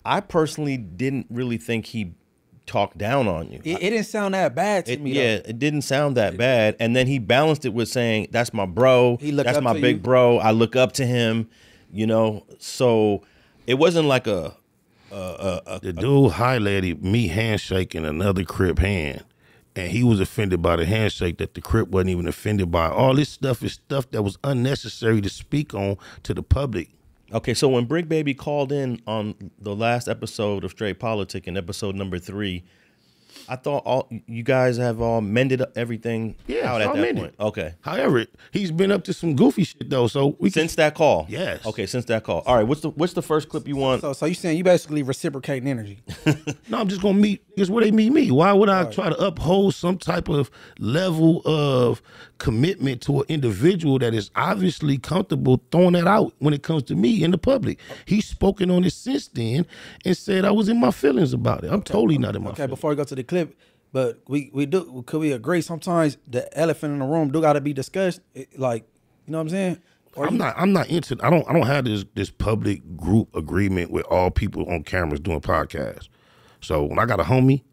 I personally didn't really think he talk down on you. It didn't sound that bad to me. Yeah, it didn't sound that bad. And then he balanced it with saying, that's my bro. That's my big bro. I look up to him, you know. So it wasn't like the dude highlighted me handshaking another Crip hand. And he was offended by the handshake that the Crip wasn't even offended by. All this stuff is stuff that was unnecessary to speak on to the public. Okay, so when Bricc Baby called in on the last episode of Straight Politicking, episode number 3, I thought all you guys have all mended up everything Yeah, out it's at all that mended. point. Okay. However, he's been up to some goofy shit though. So Since that call. Yes. Okay, since that call. All right, what's the first clip you want? So you saying you basically reciprocating energy? No, I'm just gonna meet. Here's where they meet me. Why would I try to uphold some type of level of commitment to an individual that is obviously comfortable throwing that out when it comes to me in the public? He's spoken on it since then and said I was in my feelings about it. I'm totally not in my feelings. Before we go to the clip, but we do. Could we agree? Sometimes the elephant in the room do got to be discussed. Like, you know what I'm saying? Or I'm not into. I don't have this public group agreement with all people on cameras doing podcasts. So when I got a homie,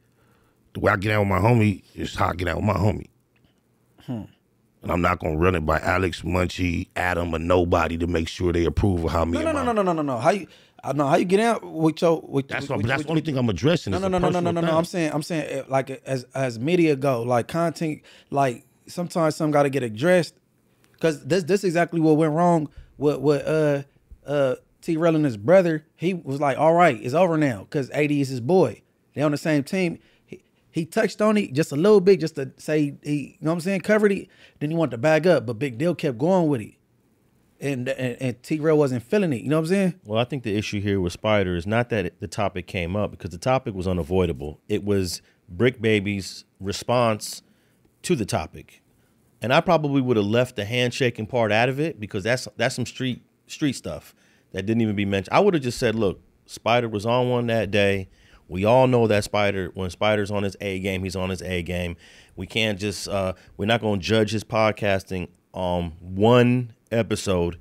the way I get out with my homie is how I get out with my homie. And I'm not gonna run it by Alex, Munchie, Adam, or nobody to make sure they approve of how me. No. How you get out with your? That's the only thing I'm addressing. No. I'm saying like as media go, like content, like sometimes some got to get addressed, because this exactly what went wrong with T-Rail and his brother. He was like, all right, it's over now, because AD is his boy. They on the same team. He touched on it just a little bit, just to say he, you know what I'm saying, covered it. Then he wanted to back up, but Big Deal kept going with it. And T-Rail wasn't feeling it. You know what I'm saying? Well, I think the issue here with Spider is not that the topic came up, because the topic was unavoidable. It was Bricc Baby's response to the topic. And I probably would have left the handshaking part out of it, because that's some street stuff that didn't even be mentioned. I would have just said, look, Spider was on one that day. We all know that when Spider's on his A game, he's on his A game. We can't just, we're not going to judge his podcasting on one episode.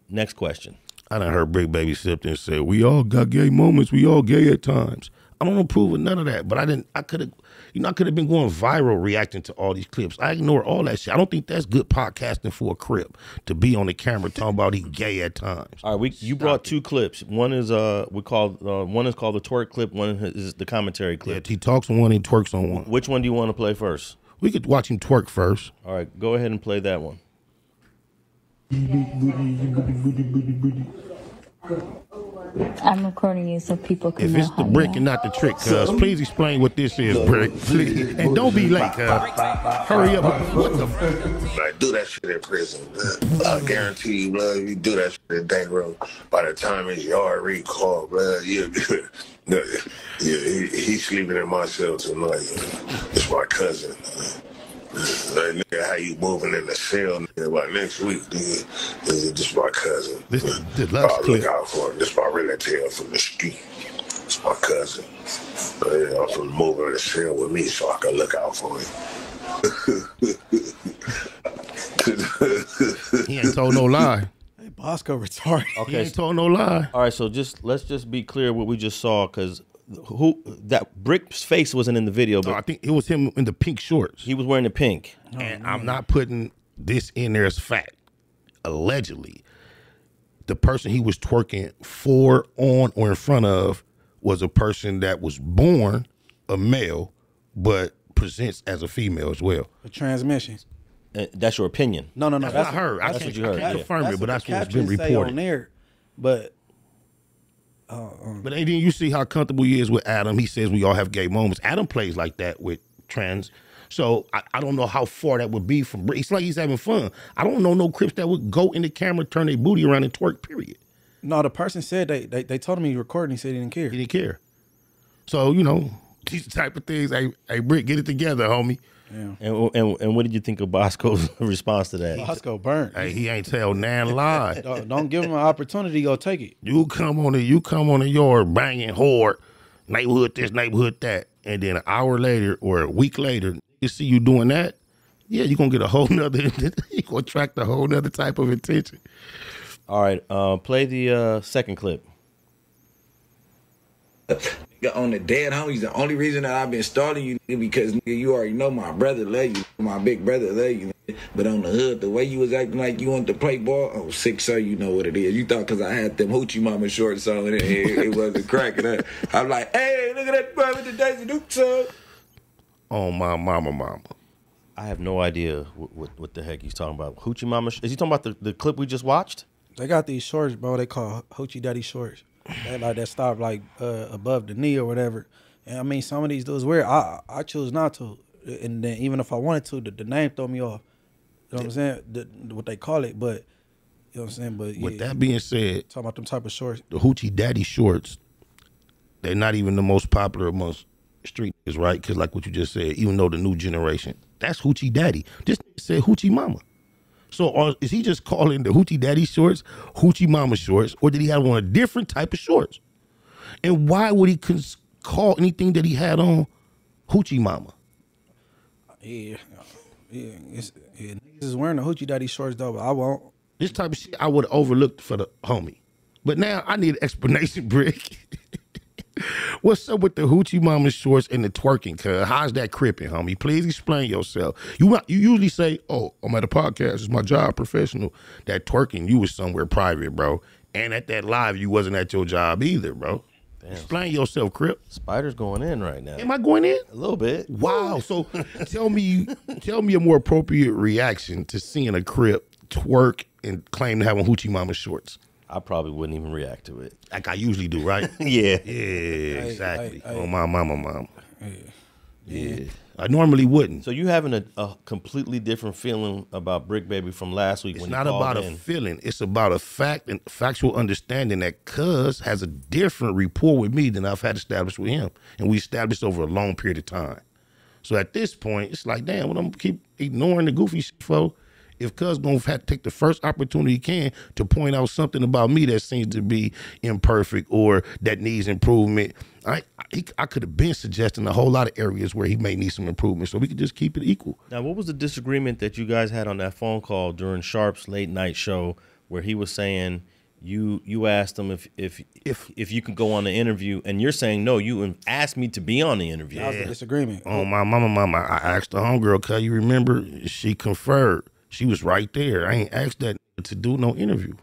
Next question. I done heard Bricc Baby sit there and say, we all got gay moments. We all gay at times. I don't approve of none of that, but I could have been going viral reacting to all these clips. I ignore all that shit. I don't think that's good podcasting for a crip, to be on the camera talking about he gay at times. All right, you brought two clips. One is called the twerk clip. One is the commentary clip. Yeah, he talks on one and twerks on one. Which one do you want to play first? We could watch him twerk first. All right, go ahead and play that one. I'm recording you so people can If know it's the how brick you and not the trick, cuz, please explain what this is, Brick. Please. And don't be late, cuz. Hurry up. What the Like, do that shit in prison. I guarantee you, blood, you do that shit in Dank Road, by the time it's yard recall, blood, he's sleeping in my cell tonight. It's my cousin. Like, nigga, how you moving in the cell, nigga, by next week, nigga, this my cousin. This I'll look out for him. This my relative from the street. It's my cousin. I'm from moving in the cell with me so I can look out for him. He ain't told no lie. Hey, Bosco retarded. Okay, he ain't told no lie. All right, so let's just be clear what we just saw, because that Brick's face wasn't in the video, but I think it was him in the pink shorts. He was wearing the pink. And I'm not putting this in there as fact. Allegedly, the person he was twerking for, on, or in front of was a person that was born a male, but presents as a female as well. The transmissions. That's your opinion. No. That's what I heard. That's what you heard. I can't confirm it, but that's what's been Say reported. on there. But But then you see how comfortable he is with Adam. He says we all have gay moments. Adam plays like that with trans. So I don't know how far that would be from. It's like he's having fun. I don't know no Crips that would go in the camera, turn their booty around and twerk, period. No, the person said they told him he recording. He said he didn't care. He didn't care. So, you know, these type of things. Hey, Brick, get it together, homie. Yeah. And what did you think of Bosco's response to that? Bosco burnt. Hey, he ain't tell nan lie. Don't give him an opportunity. Go take it. You come on the yard banging hard, neighborhood this, neighborhood that, and then an hour later or a week later, you see you doing that. Yeah, you're gonna get a whole nother. You're gonna attract a whole nother type of attention. All right, play the second clip. On the dead homies, the only reason that I've been stalling you because nigga, you already know my brother love you, my big brother love you. Nigga. But on the hood, the way you was acting like you wanted to play ball, oh, 6'0", you know what it is. You thought because I had them hoochie mama shorts on and it wasn't cracking up. I'm like, hey, look at that boy with the Daisy Duke song. Oh my mama. I have no idea what the heck he's talking about. Hoochie mama? Is he talking about the clip we just watched? They got these shorts, bro. They call Hoochie Daddy shorts. They like that stop like above the knee or whatever. And I mean, some of these dudes weird. I choose not to. And then even if I wanted to, the name throw me off. You know what I'm saying? What they call it, but you know what I'm saying? But with that being said, talking about them type of shorts. The Hoochie Daddy shorts, they're not even the most popular amongst street niggas, right? Because like what you just said, even though the new generation, that's Hoochie Daddy. This nigga said Hoochie Mama. So is he just calling the Hoochie Daddy shorts Hoochie Mama shorts, or did he have on a different type of shorts? And why would he call anything that he had on Hoochie Mama? Yeah. Niggas is wearing the Hoochie Daddy shorts though, but I won't. This type of shit I would have overlooked for the homie. But now I need an explanation, Bricc. What's up with the Hoochie Mama shorts and the twerking, cuz? How's that crippin', homie? Please explain yourself. You usually say, oh, I'm at a podcast, it's my job, professional. That twerking, you was somewhere private, bro. And at that live, you wasn't at your job either, bro. Damn. Explain yourself, Crip. Spider's going in right now. Am I going in? A little bit. Wow. So tell me a more appropriate reaction to seeing a Crip twerk and claim to have on Hoochie Mama shorts. I probably wouldn't even react to it. Like I usually do, right? Yeah. Yeah, exactly. Hey. On my mama. Yeah. I normally wouldn't. So you having a completely different feeling about Bricc Baby from last week? It's when not you called about in. a feeling. It's about a fact and factual understanding that Cuz has a different rapport with me than I've had established with him. And we established over a long period of time. So at this point, it's like, damn, what I'm gonna keep ignoring the goofy shit for? If Cuz gonna have to take the first opportunity he can to point out something about me that seems to be imperfect or that needs improvement, I could have been suggesting a whole lot of areas where he may need some improvement, so we could just keep it equal. Now, what was the disagreement that you guys had on that phone call during Sharp's late night show, where he was saying you asked him if you could go on the interview, and you're saying no, you asked me to be on the interview. That was the disagreement. Oh my mama, I asked the homegirl, Cuz, you remember? She conferred. She was right there. I ain't asked that to do no interview.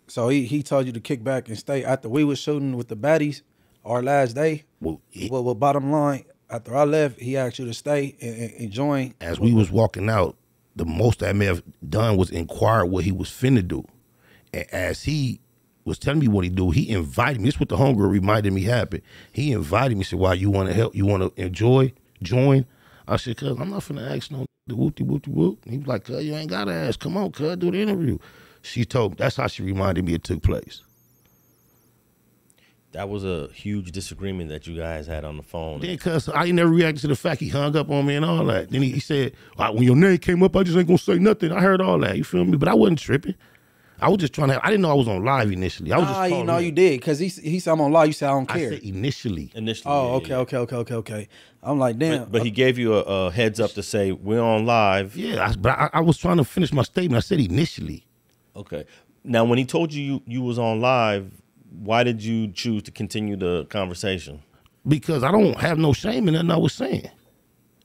So he told you to kick back and stay after we was shooting with the baddies our last day. Well, bottom line, after I left, he asked you to stay and join. As we was walking out, the most I may have done was inquire what he was finna do. And as he was telling me what he do, he invited me. This is what the homegirl reminded me happened. He invited me, said, "Why, you want to help? You want to join?" I said, "Cuz, I'm not finna ask no the whoop-de-whoop-de-whoop." He was like, "Cuz, you ain't gotta ask. Come on, cuz, do the interview." She told me, that's how she reminded me it took place. That was a huge disagreement that you guys had on the phone. Then, cuz, I ain't never reacted to the fact he hung up on me and all that. Then he said, when your name came up, I just ain't gonna say nothing. I heard all that, you feel me? But I wasn't tripping. I was just trying to, I didn't know I was on live initially. I was just you know you did, because he said I'm on live, you said I don't care. I said initially. Oh, okay. I'm like, damn. But he gave you a heads up to say, we're on live. Yeah, but I was trying to finish my statement. I said initially. Okay. Now, when he told you you was on live, why did you choose to continue the conversation? Because I don't have no shame in nothing I was saying.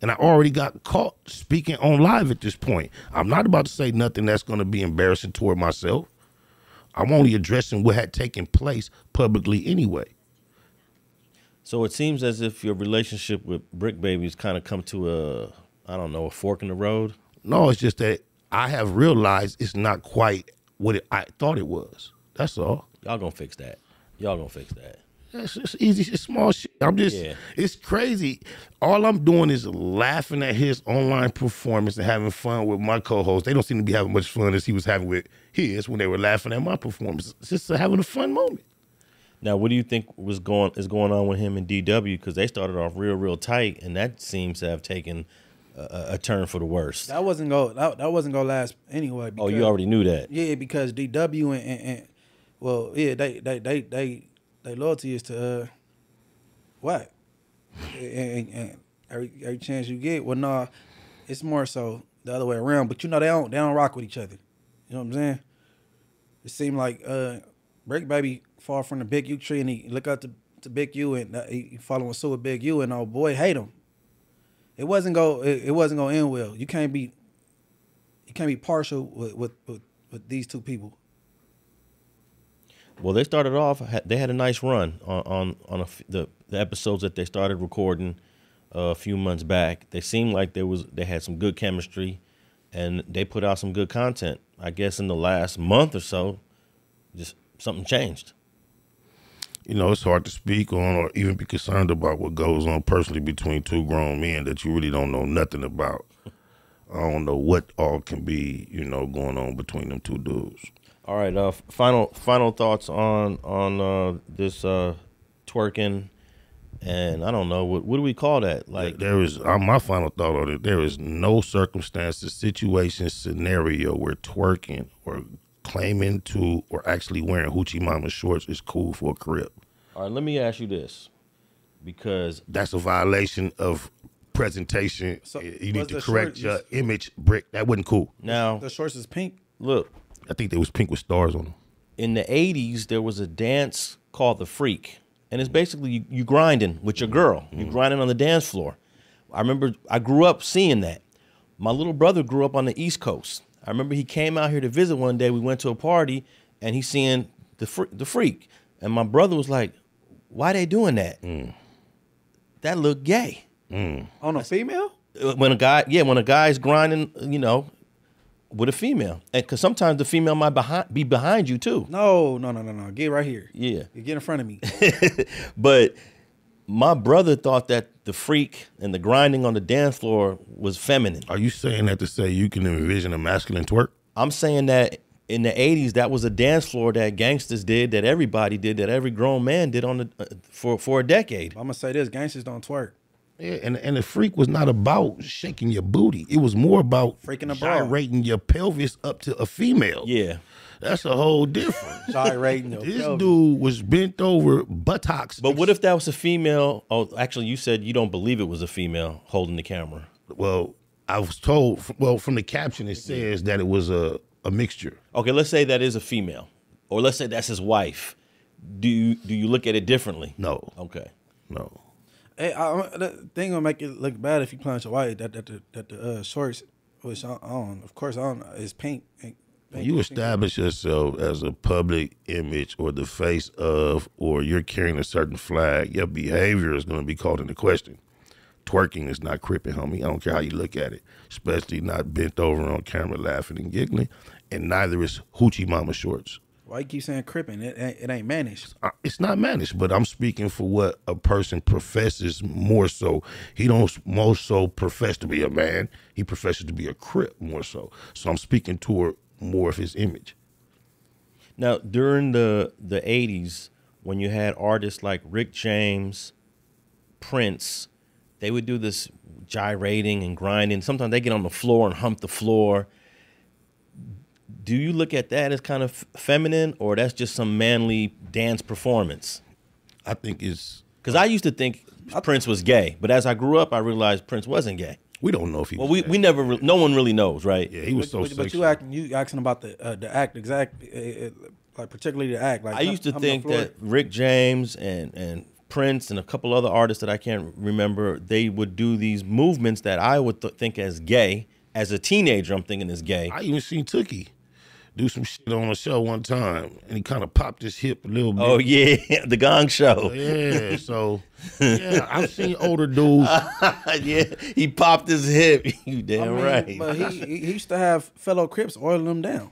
And I already got caught speaking on live at this point. I'm not about to say nothing that's going to be embarrassing toward myself. I'm only addressing what had taken place publicly anyway. So it seems as if your relationship with Bricc Baby's kind of come to a fork in the road. No, it's just that I have realized it's not quite what I thought it was. That's all. Y'all gonna fix that. It's easy. It's small shit. It's crazy. All I'm doing is laughing at his online performance and having fun with my co-host. They don't seem to be having much fun as he was having with his when they were laughing at my performance. It's just having a fun moment. Now, what do you think is going on with him and DW? Because they started off real tight, and that seems to have taken a turn for the worse. That wasn't gonna last anyway. Because, you already knew that. Yeah, because DW and they loyalty is to what? And every chance you get, well, nah, it's more so the other way around. But they don't rock with each other. You know what I'm saying? It seemed like Bricc Baby fall from the Big U tree and he look up to Big U and he following suit with Big U and boy hate him. It wasn't gonna end well. You can't be partial with these two people. Well, they started off. They had a nice run on the episodes that they started recording a few months back. They seemed like they had some good chemistry, and they put out some good content. I guess in the last month or so, just something changed. you know, it's hard to speak on or even be concerned about what goes on personally between two grown men that you really don't know nothing about. I don't know what all can be, you know, going on between them two dudes. All right, final thoughts on this twerking, and I don't know what do we call that? Like there is my final thought on it. There is no circumstances, situation, scenario where twerking or claiming to or actually wearing hoochie mama shorts is cool for a crib. All right, let me ask you this, because that's a violation of presentation. So you need to correct your image, Bricc. That wasn't cool. Now the shorts is pink. Look, I think they was pink with stars on them. In the 80s, there was a dance called the freak, and it's basically you grinding with your girl. You grinding on the dance floor. I remember I grew up seeing that. My little brother grew up on the East Coast. I remember he came out here to visit one day. We went to a party, and he's seeing the freak. And my brother was like, why they doing that? That look gay. On a female? When a guy's grinding, you know, with a female. And because sometimes the female might be behind you, too. No. Get right here. Yeah. You get in front of me. But my brother thought that the freak and the grinding on the dance floor was feminine. Are you saying that to say you can envision a masculine twerk? I'm saying that in the 80s, that was a dance floor that gangsters did, that everybody did, that every grown man did on the for a decade. I'm gonna say this: gangsters don't twerk. Yeah, and the freak was not about shaking your booty. It was more about freaking a gyrating your pelvis up to a female. Yeah. That's a whole difference. Gyrating your This pelvis. dude was bent over, buttocks. But what if that was a female? Oh, actually, you said you don't believe it was a female holding the camera. Well, I was told, from the caption, it says that it was a mixture. Okay, let's say that is a female. Or let's say that's his wife. Do you look at it differently? No. Okay. No. Hey, the thing gonna make it look bad if you play with your wife. That the shorts, which I don't, of course, I don't. Is pink. When you establish yourself as a public image or the face of, or you're carrying a certain flag, your behavior is going to be called into question. Twerking is not cripping, homie. I don't care how you look at it, especially not bent over on camera laughing and giggling, and neither is hoochie mama shorts. Why you keep saying cripping? It ain't managed. It's not managed, but I'm speaking for what a person professes more so. He don't more so profess to be a man. He professes to be a crip more so. So I'm speaking toward more of his image. Now, during the 80s, when you had artists like Rick James, Prince, they would do this gyrating and grinding. Sometimes they get on the floor and hump the floor. Do you look at that as kind of feminine, or that's just some manly dance performance? I think it's... Because I used to think Prince was gay, but as I grew up, I realized Prince wasn't gay. We don't know if he was we never, no one really knows, right? Yeah, he was But you asking about the act exactly, like particularly the act. Like I used to think that Rick James and Prince and a couple other artists that I can't remember, they would do these movements that I would think as gay. As a teenager, I'm thinking is gay. I even seen Tookie do some shit on a show one time, and he kind of popped his hip a little bit. Oh, yeah, the Gong Show. Yeah, so, yeah, I've seen older dudes. Yeah, he popped his hip. You damn right. But he used to have fellow Crips oiling them down.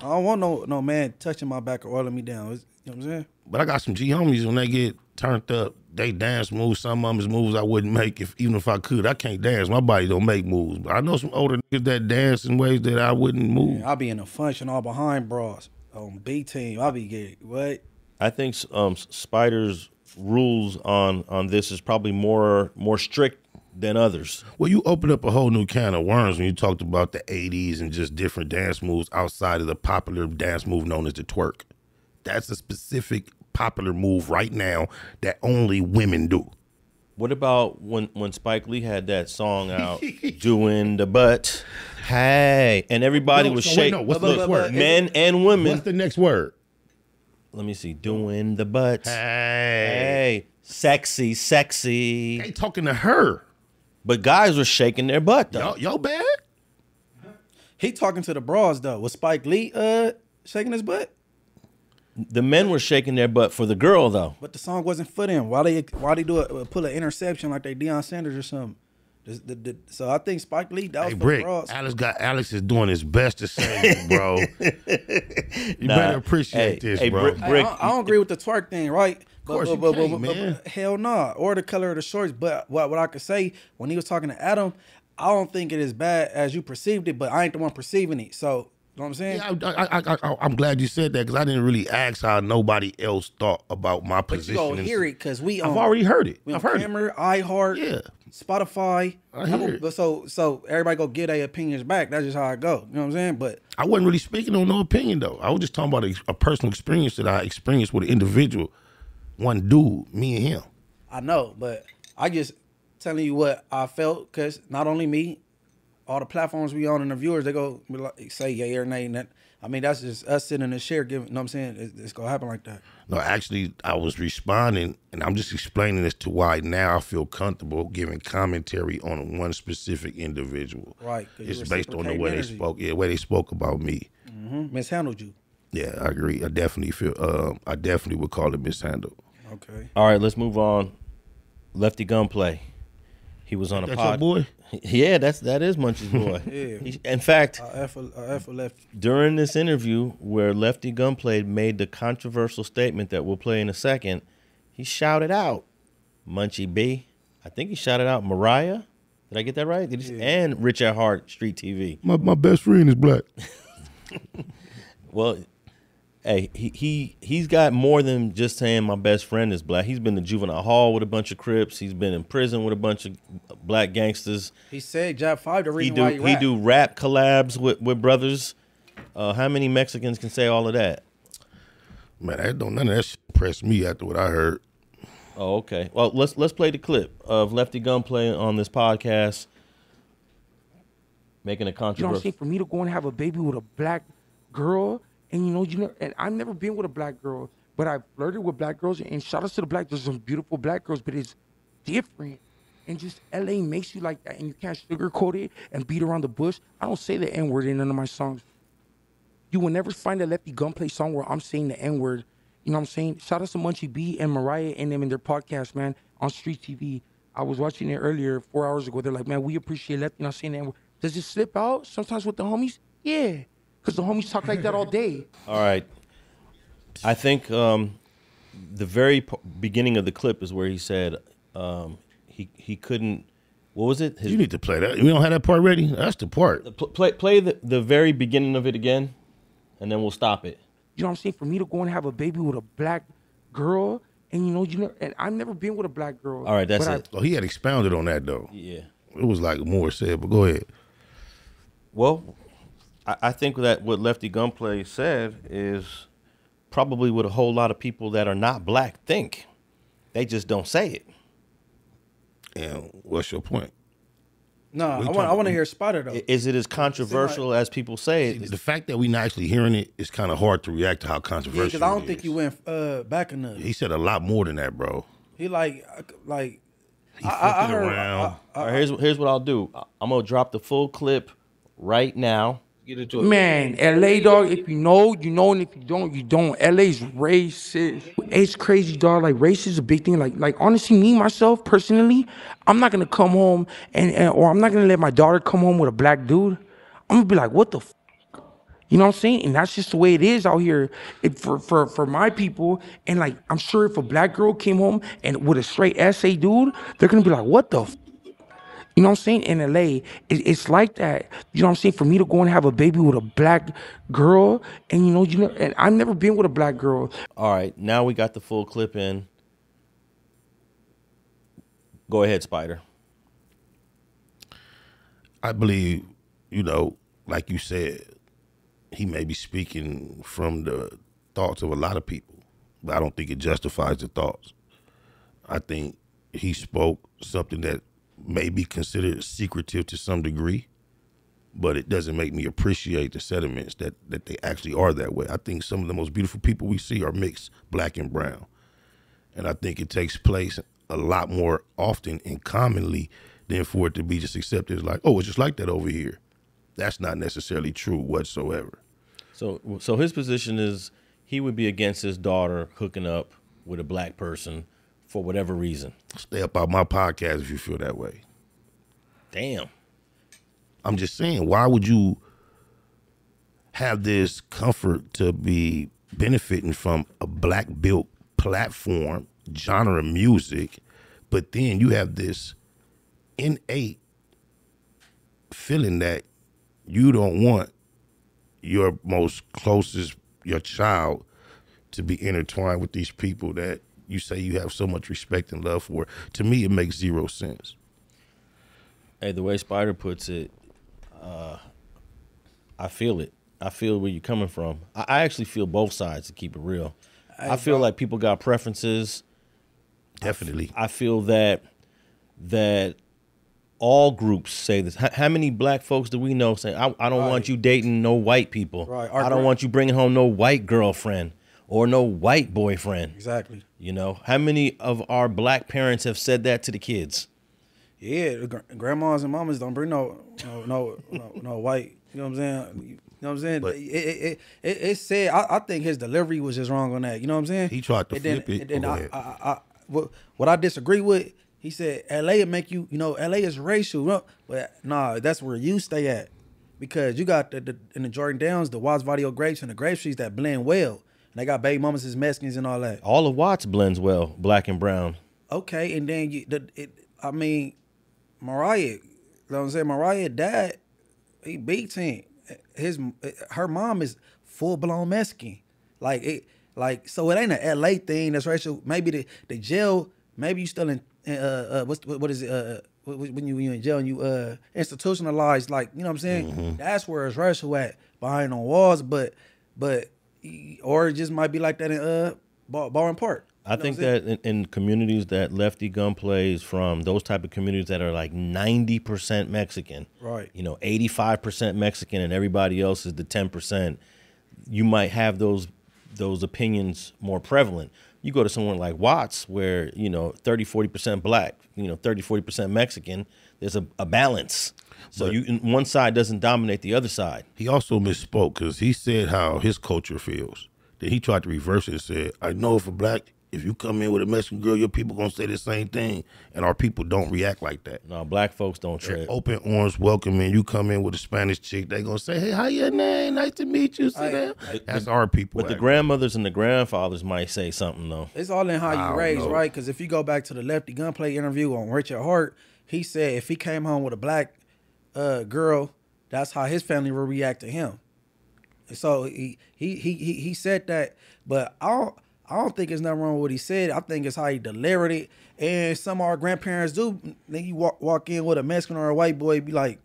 I don't want no man touching my back or oiling me down. You know what I'm saying? But I got some G homies, when they get turned up, they dance moves. Some of them is moves I wouldn't make even if I could. I can't dance. My body don't make moves. But I know some older niggas that dance in ways that I wouldn't move. Yeah, I'll be in a function all behind bras on B team. I'll be getting what? I think Spider's rules on this is probably more strict than others. Well, you opened up a whole new can of worms when you talked about the 80s and just different dance moves outside of the popular dance move known as the twerk. That's a specific popular move right now that only women do. What about when Spike Lee had that song out, doing the butt? Hey, and everybody was shaking. What's the next word? Men and women. What's the next word? Let me see. Doing the butt. Hey. Sexy, sexy. They talking to her. But guys were shaking their butt, though. Y'all bad? He talking to the bras, though. Was Spike Lee shaking his butt? The men were shaking their butt for the girl, though. But the song wasn't for them. Why they pull an interception like they Deion Sanders or something? So I think Spike Lee, that was for the bras. Alex is doing his best to save you, bro. You better appreciate this, bro. I don't agree with the twerk thing, right? course you can't, man. Hell no. Nah. Or the color of the shorts. But what I could say, when he was talking to Adam, I don't think it is bad as you perceived it, but I ain't the one perceiving it. So, you know what I'm saying? Yeah, I'm glad you said that because I didn't really ask how nobody else thought about my position. But you gonna hear it because I've already heard it. I've heard Camera, it. iHeart, yeah, Spotify. I hear it. So everybody go get their opinions back. That's just how I go. You know what I'm saying? But I wasn't really speaking on no opinion though. I was just talking about a personal experience that I experienced with an individual, one dude, me and him. I know, but I just telling you what I felt because not only me, all the platforms we on and the viewers, they go say yay or nay. And that, I mean, that's just us sitting in the chair giving, you know what I'm saying? It's going to happen like that. No, actually, I was responding, and I'm just explaining as to why now I feel comfortable giving commentary on one specific individual. Right. It's based on the way they spoke. Yeah, the way they spoke about me. Mishandled you. Yeah, I agree. I definitely would call it mishandled. Okay. All right, let's move on. Lefty Gunplay. He was on a pod. Your boy? Yeah, that is Munchie's boy. Yeah. In fact, Lefty. During this interview where Lefty Gunplay made the controversial statement that we'll play in a second, he shouted out Munchie B. I think he shouted out Mariah. Did I get that right? And Rich at Heart, Street TV. My best friend is black. Well, hey, he's got more than just saying my best friend is black. He's been to juvenile hall with a bunch of Crips. He's been in prison with a bunch of black gangsters. He said Job 5 the reason why he do rap collabs with brothers. How many Mexicans can say all of that? Man, none of that shit impressed me after what I heard. Oh, okay. Well, let's play the clip of Lefty Gunplay on this podcast making a controversy. You know what I'm saying? For me to go and have a baby with a black girl, and and I've never been with a black girl, but I've flirted with black girls, and shout out to the black, there's some beautiful black girls, but it's different. And just LA makes you like that, and you can't sugarcoat it and beat around the bush. I don't say the N-word in none of my songs. You will never find a Lefty Gunplay song where I'm saying the N-word. You know what I'm saying? Shout out to Munchie B and Mariah and them in their podcast, man, on Street TV. I was watching it earlier, 4 hours ago. They're like, man, we appreciate Lefty not saying the N-word. Does it slip out sometimes with the homies? Yeah, because the homies talk like that all day. All right. I think the very beginning of the clip is where he said he couldn't. What was it? You need to play that. We don't have that part ready. That's the part. Play the very beginning of it again, and then we'll stop it. You know what I'm saying? For me to go and have a baby with a black girl, and and I've never been with a black girl. All right, that's it. Oh, he had expounded on that though. Yeah, it was like more said, but go ahead. Well, I think that what Lefty Gunplay said is probably what a whole lot of people that are not black think. They just don't say it. And what's your point? No, I want to hear Spider though. Is it as controversial as people say it? The fact that we're not actually hearing it is kind of hard to react to how controversial. Because I don't think you went back enough. He said a lot more than that, bro. He like he I heard around. All right, here's what I'll do. I'm gonna drop the full clip right now. Get into it. Man, LA dog, if you know, you know, and if you don't, you don't. LA's racist. It's crazy, dog. Like race is a big thing. Like honestly, me myself personally, I'm not gonna come home or I'm not gonna let my daughter come home with a black dude. I'm gonna be like, what the f? You know what I'm saying? And that's just the way it is out here for my people. And like, I'm sure if a black girl came home and with a straight SA dude, they're gonna be like, what the f? You know what I'm saying? In LA, it's like that. You know what I'm saying? For me to go and have a baby with a black girl, and and I've never been with a black girl. All right, now we got the full clip in. Go ahead, Spider. I believe, like you said, he may be speaking from the thoughts of a lot of people, but I don't think it justifies the thoughts. I think he spoke something that may be considered secretive to some degree, but it doesn't make me appreciate the sentiments that they actually are that way. I think some of the most beautiful people we see are mixed black and brown. And I think it takes place a lot more often and commonly than for it to be just accepted as like, oh, it's just like that over here. That's not necessarily true whatsoever. So his position is he would be against his daughter hooking up with a black person for whatever reason. Stay up on my podcast if you feel that way. Damn. I'm just saying, why would you have this comfort to be benefiting from a black-built platform genre music, but then you have this innate feeling that you don't want your most closest, your child, to be intertwined with these people that you say you have so much respect and love for. To me, it makes zero sense. Hey, the way Spider puts it, I feel it. I feel where you're coming from. I actually feel both sides, to keep it real. I feel like people got preferences. Definitely. I feel that all groups say this. How many black folks do we know say, I don't want you dating no white people. Right. I don't want you bringing home no white girlfriend or no white boyfriend. Exactly. You know, how many of our black parents have said that to the kids? Yeah, grandmas and mamas don't bring no white. You know what I'm saying? You know what I'm saying? But it said. I think his delivery was just wrong on that. You know what I'm saying? He tried to flip it. And then what I disagree with, he said L.A. will make you. You know, L.A. is racial, but nah, that's where you stay at, because you got in the Jordan Downs, the Watts Vadio grapes and the grape streets that blend well, and they got baby mamas as Mexicans and all that. All of Watts blends well, black and brown. Okay, and then Mariah, you know what I'm saying? Mariah dad, he beats him. Her mom is full blown Mexican. So it ain't an LA thing that's racial. Maybe the jail, maybe you still in what is it? When you in jail and you institutionalized, like, you know what I'm saying? Mm-hmm. That's where it's racial at, behind on walls, but or it just might be like that in Baldwin Park. I think that in communities that Lefty Gunplay is from, those type of communities that are like 90% Mexican, right? You know, 85% Mexican, and everybody else is the 10%. You might have those opinions more prevalent. You go to someone like Watts, where, you know, 30-40% black, you know, 30-40% Mexican. There's a balance. So one side doesn't dominate the other side. He also misspoke, because he said how his culture feels. Then he tried to reverse it and said, I know if you come in with a Mexican girl, your people gonna say the same thing, and our people don't react like that. No, black folks don't trip. Open arms, welcoming. You come in with a Spanish chick, they gonna say, "Hey, how your name? Nice to meet you." That's our people. But the grandmothers and the grandfathers might say something though. It's all in how you raised, right? Because if you go back to the Lefty Gunplay interview on Richard Hart, he said if he came home with a black girl, that's how his family would react to him. So he said that, but I don't think there's nothing wrong with what he said. I think it's how he delivered it. And some of our grandparents do. Then you walk in with a Mexican or a white boy, be like,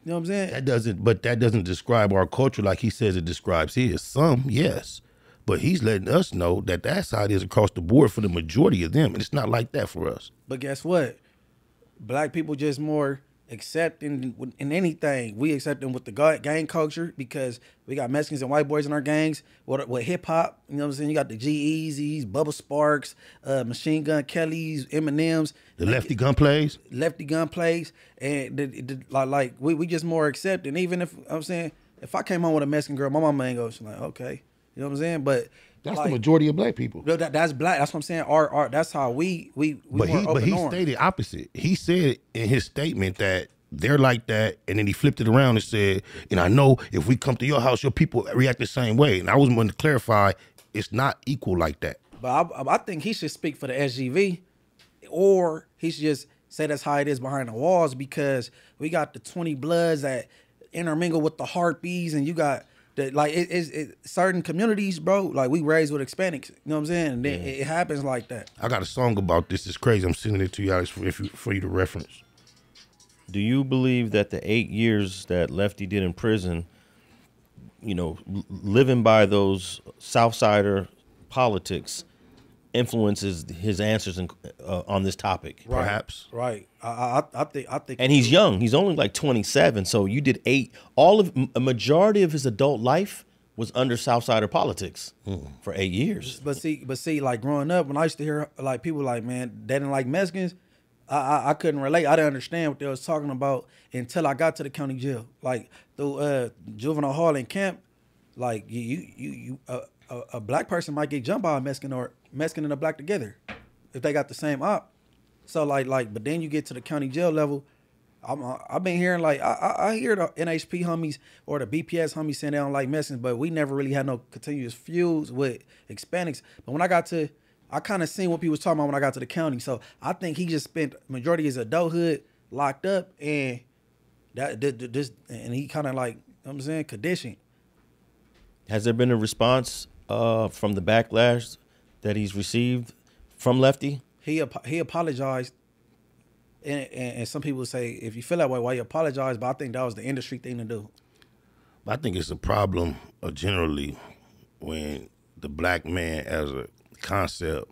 you know what I'm saying? That doesn't describe our culture like he says it describes his. Some, yes. But he's letting us know that that's how it is across the board for the majority of them. And it's not like that for us. But guess what? Black people just more accepting in anything. We accept them with the gang culture, because we got Mexicans and white boys in our gangs. With hip hop, you know what I'm saying? You got the G-Eazy's, Bubba Sparks, Machine Gun Kelly's, Eminem's. The Lefty Gunplays. Lefty Gunplays. And like we just more accepting. Even if, I'm saying, if I came home with a Mexican girl, my mama ain't go, she's like, okay. You know what I'm saying? But that's the majority of black people. That's black. That's what I'm saying. Our that's how we But he stated opposite. He said in his statement that they're like that, and then he flipped it around and said, and I know if we come to your house, your people react the same way. And I was going to clarify, it's not equal like that. But I think he should speak for the SGV, or he should just say that's how it is behind the walls, because we got the 20 Bloods that intermingle with the Harpies, and you got that, like, certain communities, bro, like, we raised with Hispanics, you know what I'm saying? And then it happens like that. I got a song about this. It's crazy. I'm sending it to you guys for you to reference. Do you believe that the 8 years that Lefty did in prison, you know, living by those Southsider politics, influences his answers on this topic? Right. Perhaps. Right. I think. And he's young. He's only like 27. So you did a majority of his adult life was under Southsider politics for 8 years. But see, like, growing up, when I used to hear like people like, man, they didn't like Mexicans, I couldn't relate. I didn't understand what they was talking about until I got to the county jail. Like, through juvenile hall and camp, like, a black person might get jumped by a Mexican, or Mexican and a black together, if they got the same op. So like, but then you get to the county jail level. I've been hearing, like, I hear the NHP homies or the BPS homies saying they don't like Mexicans, but we never really had no continuous feuds with Hispanics. But when I got to I kind of seen what people was talking about when I got to the county. So I think he just spent majority of his adulthood locked up, and and he kind of like, you know what I'm saying, conditioned. Has there been a response from the backlash that he's received from Lefty? He apologized, and some people say, if you feel that way, why you apologize? But I think that was the industry thing to do. I think it's a problem generally when the black man as a concept,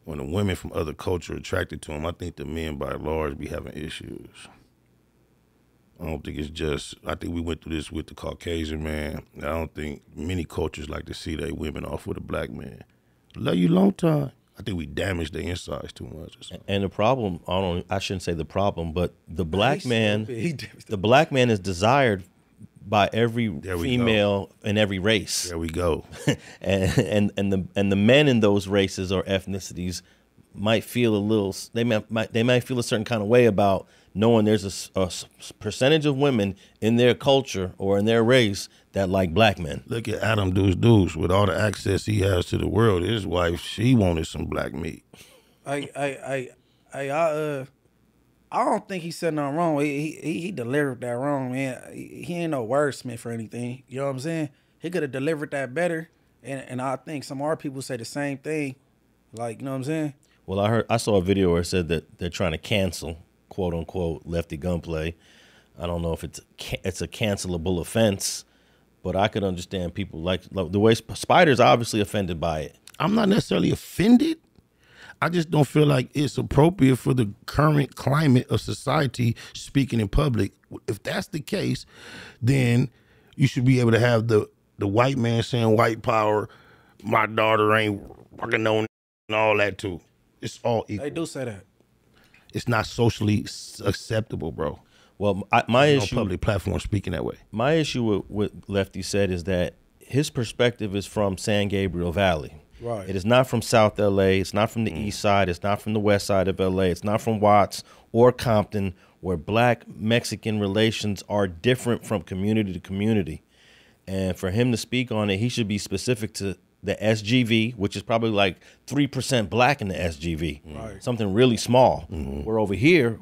when the women from other culture are attracted to him, I think the men by and large be having issues. I don't think it's just, I think we went through this with the Caucasian man. I don't think many cultures like to see their women off with a black man. Love you long time. I think we damaged their insides too much or something. And the problem, I shouldn't say the problem, but the black man, the black man is desired by every female in every race. There we go. and the men in those races or ethnicities might feel they might feel a certain kind of way about knowing there's a percentage of women in their culture or in their race that like black men. Look at Adam Deuce with all the access he has to the world. His wife, she wanted some black meat. I don't think he said nothing wrong. He delivered that wrong, man. He ain't no wordsmith or anything. You know what I'm saying? He could have delivered that better. And I think some other people say the same thing. Like, you know what I'm saying? Well, I saw a video where it said that they're trying to cancel, quote unquote, Lefty Gunplay. I don't know if it's a cancelable offense, but I could understand people like the way Spider's obviously offended by it. I'm not necessarily offended. I just don't feel like it's appropriate for the current climate of society speaking in public. If that's the case, then you should be able to have the white man saying white power, my daughter ain't working on and all that too. It's all equal. They do say that. It's not socially acceptable, bro. Well, my issue, public platform speaking that way. My issue with what Lefty said is that his perspective is from San Gabriel Valley. Right. It is not from South LA. It's not from the East Side. It's not from the West Side of LA. It's not from Watts or Compton, where black Mexican relations are different from community to community. And for him to speak on it, he should be specific to the SGV, which is probably like 3% black in the SGV. Right. Something really small. Where over here,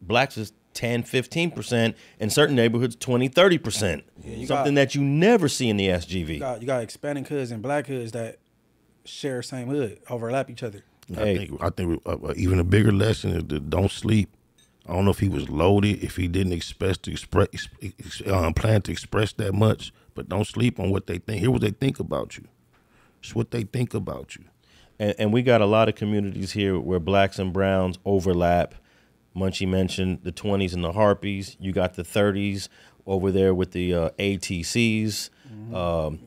blacks is 10, 15%, in certain neighborhoods, 20, 30%. Yeah, something that you never see in the SGV. You got Hispanic hoods and black hoods that share the same hood, overlap each other. I think even a bigger lesson is to don't sleep. I don't know if he was loaded, if he didn't plan to express that much, but don't sleep on what they think. Hear what they think about you. It's what they think about you. And we got a lot of communities here where blacks and browns overlap. Munchie mentioned the 20s and the Harpies. You got the 30s over there with the ATCs.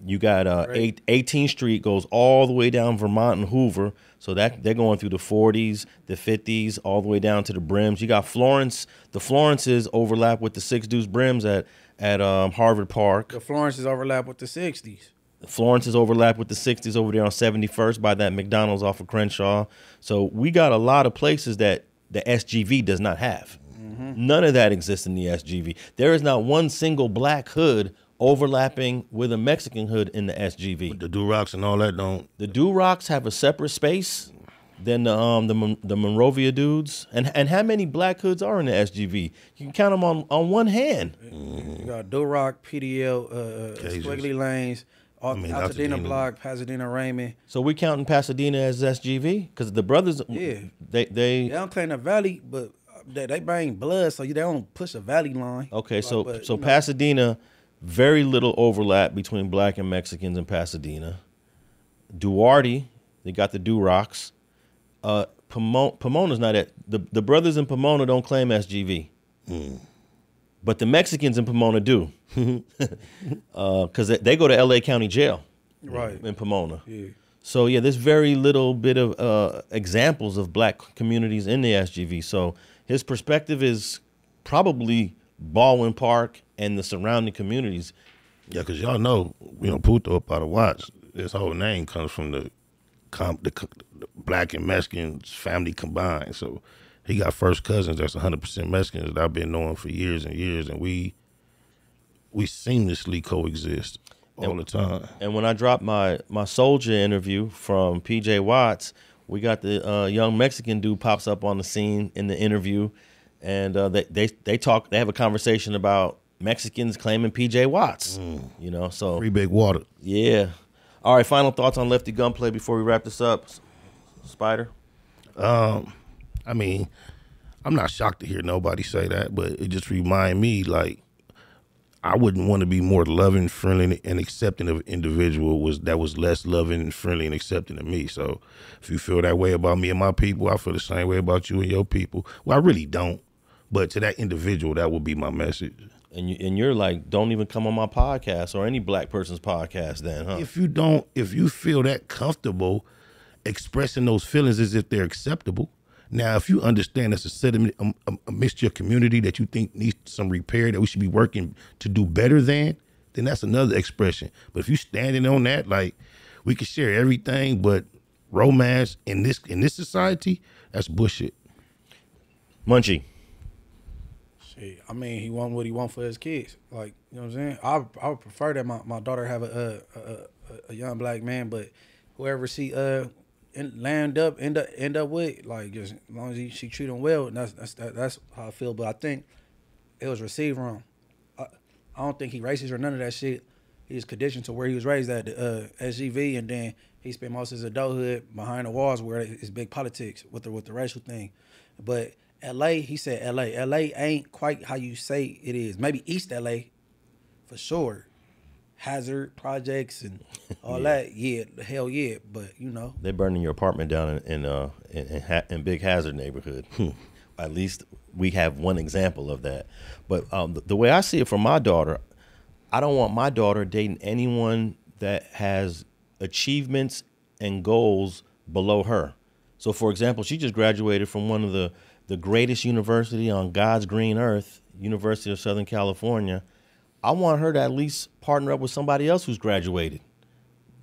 You got 18th Street goes all the way down Vermont and Hoover. So that they're going through the 40s, the 50s, all the way down to the Brims. You got Florence. The Florences overlap with the Six Deuce Brims at Harvard Park. The Florences overlap with the 60s. The Florences overlap with the 60s over there on 71st by that McDonald's off of Crenshaw. So we got a lot of places that the SGV does not have. None of that exists in the SGV. There is not one single black hood overlapping with a Mexican hood in the SGV. But the Do-Rocks and all that don't. The Do-Rocks have a separate space than the Monrovia dudes. And how many black hoods are in the SGV? You can count them on one hand. You got Do-Rock, PDL, Squiggly Lanes, Altadena Block, Pasadena Raymond. So we counting Pasadena as SGV? Because the brothers, they don't claim the valley, but they bring blood, so they don't push a valley line. Okay, so Pasadena, very little overlap between black and Mexicans in Pasadena. Duarte, they got the Do-Rocks. Pomona's not at the brothers in Pomona don't claim SGV, but the Mexicans in Pomona do, because they go to LA County Jail, right, in Pomona. Yeah. So yeah, there's very little bit of examples of black communities in the SGV. So his perspective is probably Baldwin Park and the surrounding communities. Yeah, because y'all know, Puto up out of Watts, his whole name comes from the black and Mexican family combined. So he got first cousins that's 100% Mexicans that I've been knowing for years and years, and we seamlessly coexist all the time. And when I dropped my soldier interview from PJ Watts, we got the young Mexican dude pops up on the scene in the interview, and they talk. They have a conversation about Mexicans claiming PJ Watts. You know, so Free big water. Yeah. All right. Final thoughts on Lefty Gunplay before we wrap this up, Spider. I mean, I'm not shocked to hear nobody say that, but it just remind me, like, I wouldn't want to be more loving, friendly, and accepting of an individual that was less loving, friendly, and accepting of me. So if you feel that way about me and my people, I feel the same way about you and your people. Well, I really don't. But to that individual, that would be my message. And you're like, don't even come on my podcast or any black person's podcast then, huh? If you feel that comfortable expressing those feelings as if they're acceptable. Now, if you understand that's a sediment, a mixture of community that you think needs some repair, that we should be working to do better than, then that's another expression. But if you standing on that, like, we can share everything, but romance in this society, that's bullshit. Munchie. Shit, I mean, he want what he want for his kids. Like, you know what I'm saying? I would prefer that my daughter have a young black man, but whoever she end up with, like, just as long as she treat him well, and that's how I feel. But I think it was received wrong. I don't think he racist or none of that shit. He was conditioned to where he was raised at, the SGV, and then he spent most of his adulthood behind the walls where it's big politics with the racial thing. But LA, he said LA ain't quite how you say it is. Maybe East LA, for sure. Hazard projects and all that, yeah, hell yeah. But you know, they're burning your apartment down in Big Hazard neighborhood. At least we have one example of that. But the way I see it from my daughter, I don't want my daughter dating anyone that has achievements and goals below her. So, for example, she just graduated from one of the greatest university on God's green earth, University of Southern California. I want her to at least partner up with somebody else who's graduated,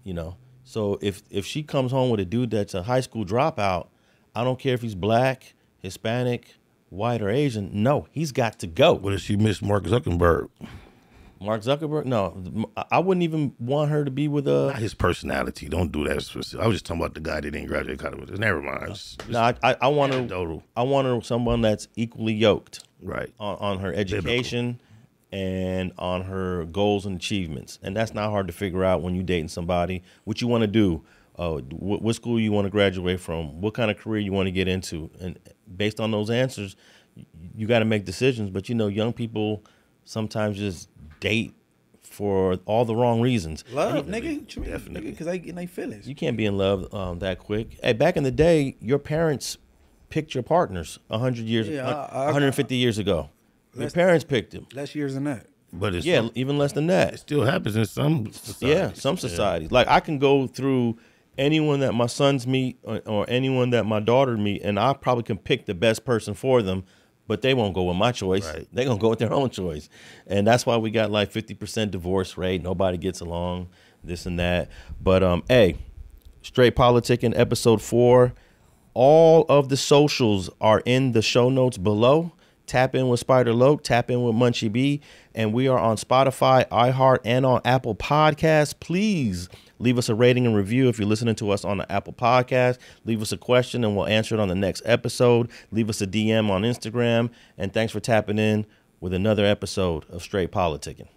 you know. So if she comes home with a dude that's a high school dropout, I don't care if he's black, Hispanic, white, or Asian. No, he's got to go. What if she missed Mark Zuckerberg? Mark Zuckerberg? No, I wouldn't even want her to be with a... Not his personality. Don't do that. I was just talking about the guy that didn't graduate college. Never mind. No, I want her. I want her someone that's equally yoked, right, on her education. Biblical. And on her goals and achievements. And that's not hard to figure out when you're dating somebody. What you want to do, what school you want to graduate from, what kind of career you want to get into. And based on those answers, you got to make decisions. But, you know, young people sometimes just date for all the wrong reasons. Love, nigga. Definitely. Because they get their feelings. You can't be in love that quick. Hey, back in the day, your parents picked your partners 150 years ago. Your parents picked him. Less years than that. But it's even less than that. It still happens in some societies. Yeah, some societies. Like, I can go through anyone that my sons meet or anyone that my daughter meet, and I probably can pick the best person for them, but they won't go with my choice. Right. They're going to go with their own choice. And that's why we got like 50% divorce rate. Nobody gets along, this and that. But, hey, Straight Politicking episode 4. All of the socials are in the show notes below. Tap in with Spider Loc, tap in with Munchie B, and we are on Spotify, iHeart, and on Apple Podcasts. Please leave us a rating and review if you're listening to us on the Apple Podcast. Leave us a question and we'll answer it on the next episode. Leave us a DM on Instagram. And thanks for tapping in with another episode of Straight Politicking.